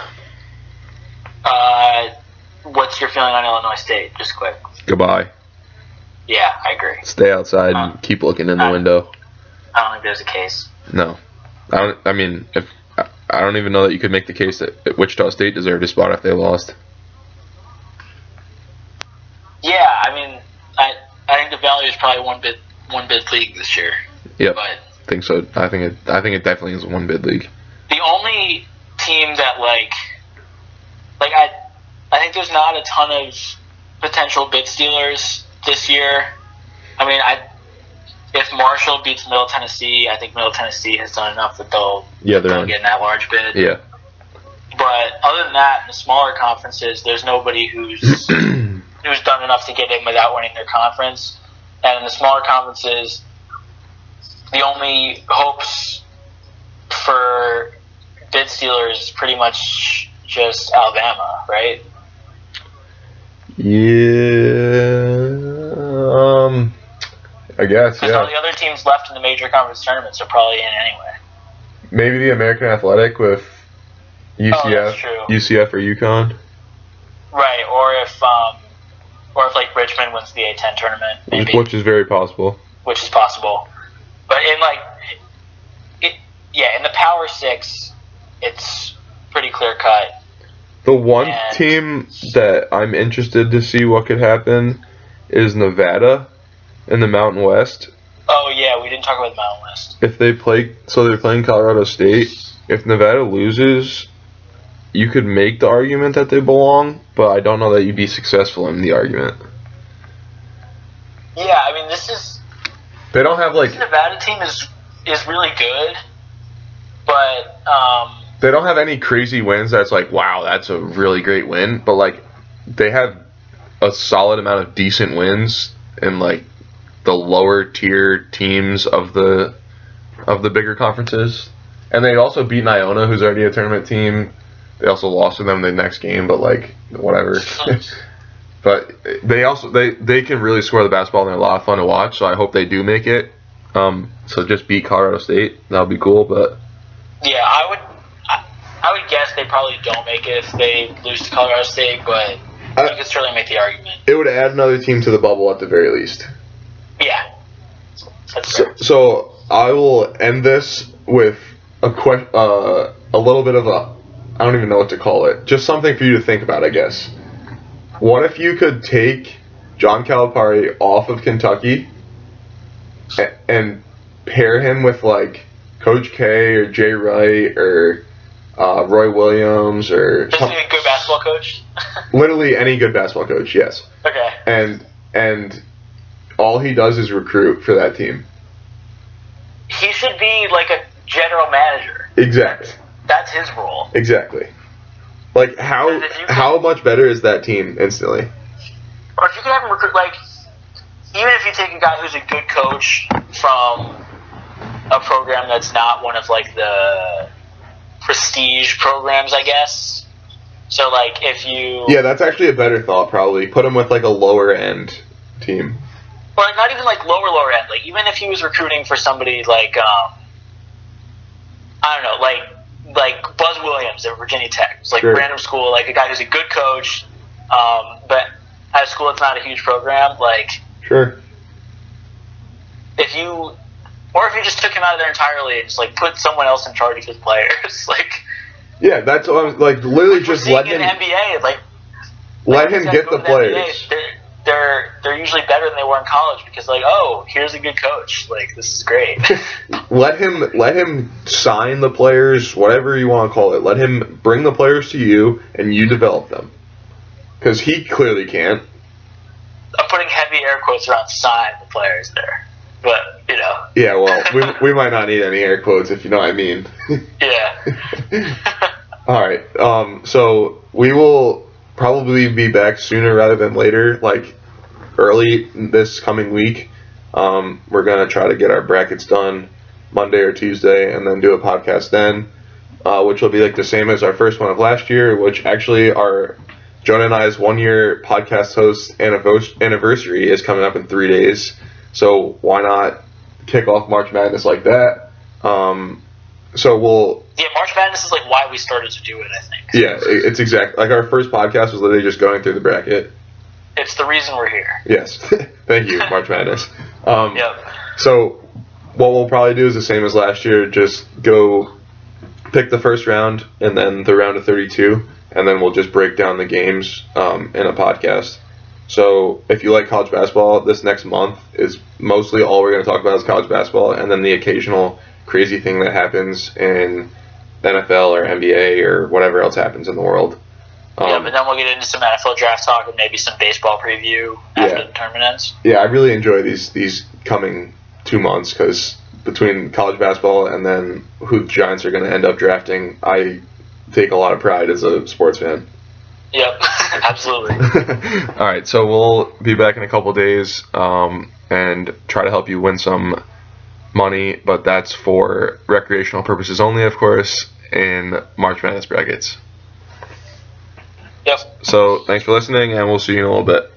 What's your feeling on Illinois State? Just quick. Goodbye. Yeah, I agree. Stay outside and keep looking in the window. I don't think there's a case. No. I don't even know that you could make the case that Wichita State deserved a spot if they lost. Yeah, I mean, I think the Valley is probably one bid league this year. Yep. But I think so. I think it definitely is a 1 bid league. the only team that I think there's not a ton of potential bid stealers this year. I mean, if Marshall beats Middle Tennessee, I think Middle Tennessee has done enough that they'll get in that large bid. Yeah. But other than that, in the smaller conferences, there's nobody who's done enough to get in without winning their conference. And in the smaller conferences, the only hopes for bid stealers is pretty much just Alabama, right? Yeah. I guess, because all the other teams left in the major conference tournaments are probably in anyway. Maybe the American Athletic with UCF, UCF or UConn. Right, or if like Richmond wins the A10 tournament, maybe. Which is very possible. Which is possible, but in in the Power Six, it's pretty clear cut. The one team that I'm interested to see what could happen is Nevada in the Mountain West. Oh yeah, we didn't talk about the Mountain West. If they they're playing Colorado State. If Nevada loses, you could make the argument that they belong, but I don't know that you'd be successful in the argument. Yeah, I mean they don't have this Nevada team is really good, but they don't have any crazy wins that's like, wow, that's a really great win, but they have a solid amount of decent wins in the lower tier teams of the bigger conferences. And they also beat Iona, who's already a tournament team. They also lost to them the next game, but whatever. But they can really score the basketball and they're a lot of fun to watch, so I hope they do make it. So just beat Colorado State. That would be cool, but yeah, I would guess they probably don't make it if they lose to Colorado State, but you could certainly make the argument. It would add another team to the bubble at the very least. Yeah. That's fair. So I will end this with a little bit of I don't even know what to call it. Just something for you to think about, I guess. What if you could take John Calipari off of Kentucky and pair him with Coach K or Jay Wright or Roy Williams or just a good basketball coach? Literally any good basketball coach, yes. Okay. And all he does is recruit for that team. He should be a general manager. Exactly. That's his role. Exactly. How much better is that team instantly? Or if you could have him recruit, even if you take a guy who's a good coach from a program that's not one of the prestige programs, I guess. So if you that's actually a better thought. Probably put him with a lower end team. Or not even lower end. Even if he was recruiting for somebody I don't know, like Buzz Williams at Virginia Tech. It's sure. Random school, a guy who's a good coach, but at a school that's not a huge program. Sure. If you just took him out of there entirely and just put someone else in charge of his players, yeah, that's what I'm literally just let him. In the NBA, let him get the players. they're usually better than they were in college because like, oh, here's a good coach. Like, this is great. Let him sign the players, whatever you want to call it. Let him bring the players to you, and you develop them. Because he clearly can't. I'm putting heavy air quotes around sign the players there, but you know. Yeah, well, we might not need any air quotes if you know what I mean. Yeah. All right. So we will probably be back sooner rather than later, like early this coming week. We're gonna try to get our brackets done Monday or Tuesday, and then do a podcast then, which will be like the same as our first one of last year. Which actually Jonah and I's 1 year podcast host anniversary is coming up in 3 days. So why not kick off March Madness like that? So we'll. Yeah, March Madness is like why we started to do it, I think. Yeah, it's exactly like our first podcast was literally just going through the bracket. It's the reason we're here. Yes, thank you, March Madness. Yep. So what we'll probably do is the same as last year. Just go pick the first round and then the round of 32, and then we'll just break down the games in a podcast. So if you like college basketball, this next month is mostly all we're going to talk about is college basketball, and then the occasional crazy thing that happens in the NFL or NBA or whatever else happens in the world. Yeah, but then we'll get into some NFL draft talk and maybe some baseball preview after the tournament ends. Yeah, I really enjoy these coming 2 months because between college basketball and then who the Giants are going to end up drafting, I take a lot of pride as a sports fan. Yep, absolutely. All right, so we'll be back in a couple days and try to help you win some money, but that's for recreational purposes only, of course, in March Madness brackets. Yep. So thanks for listening, and we'll see you in a little bit.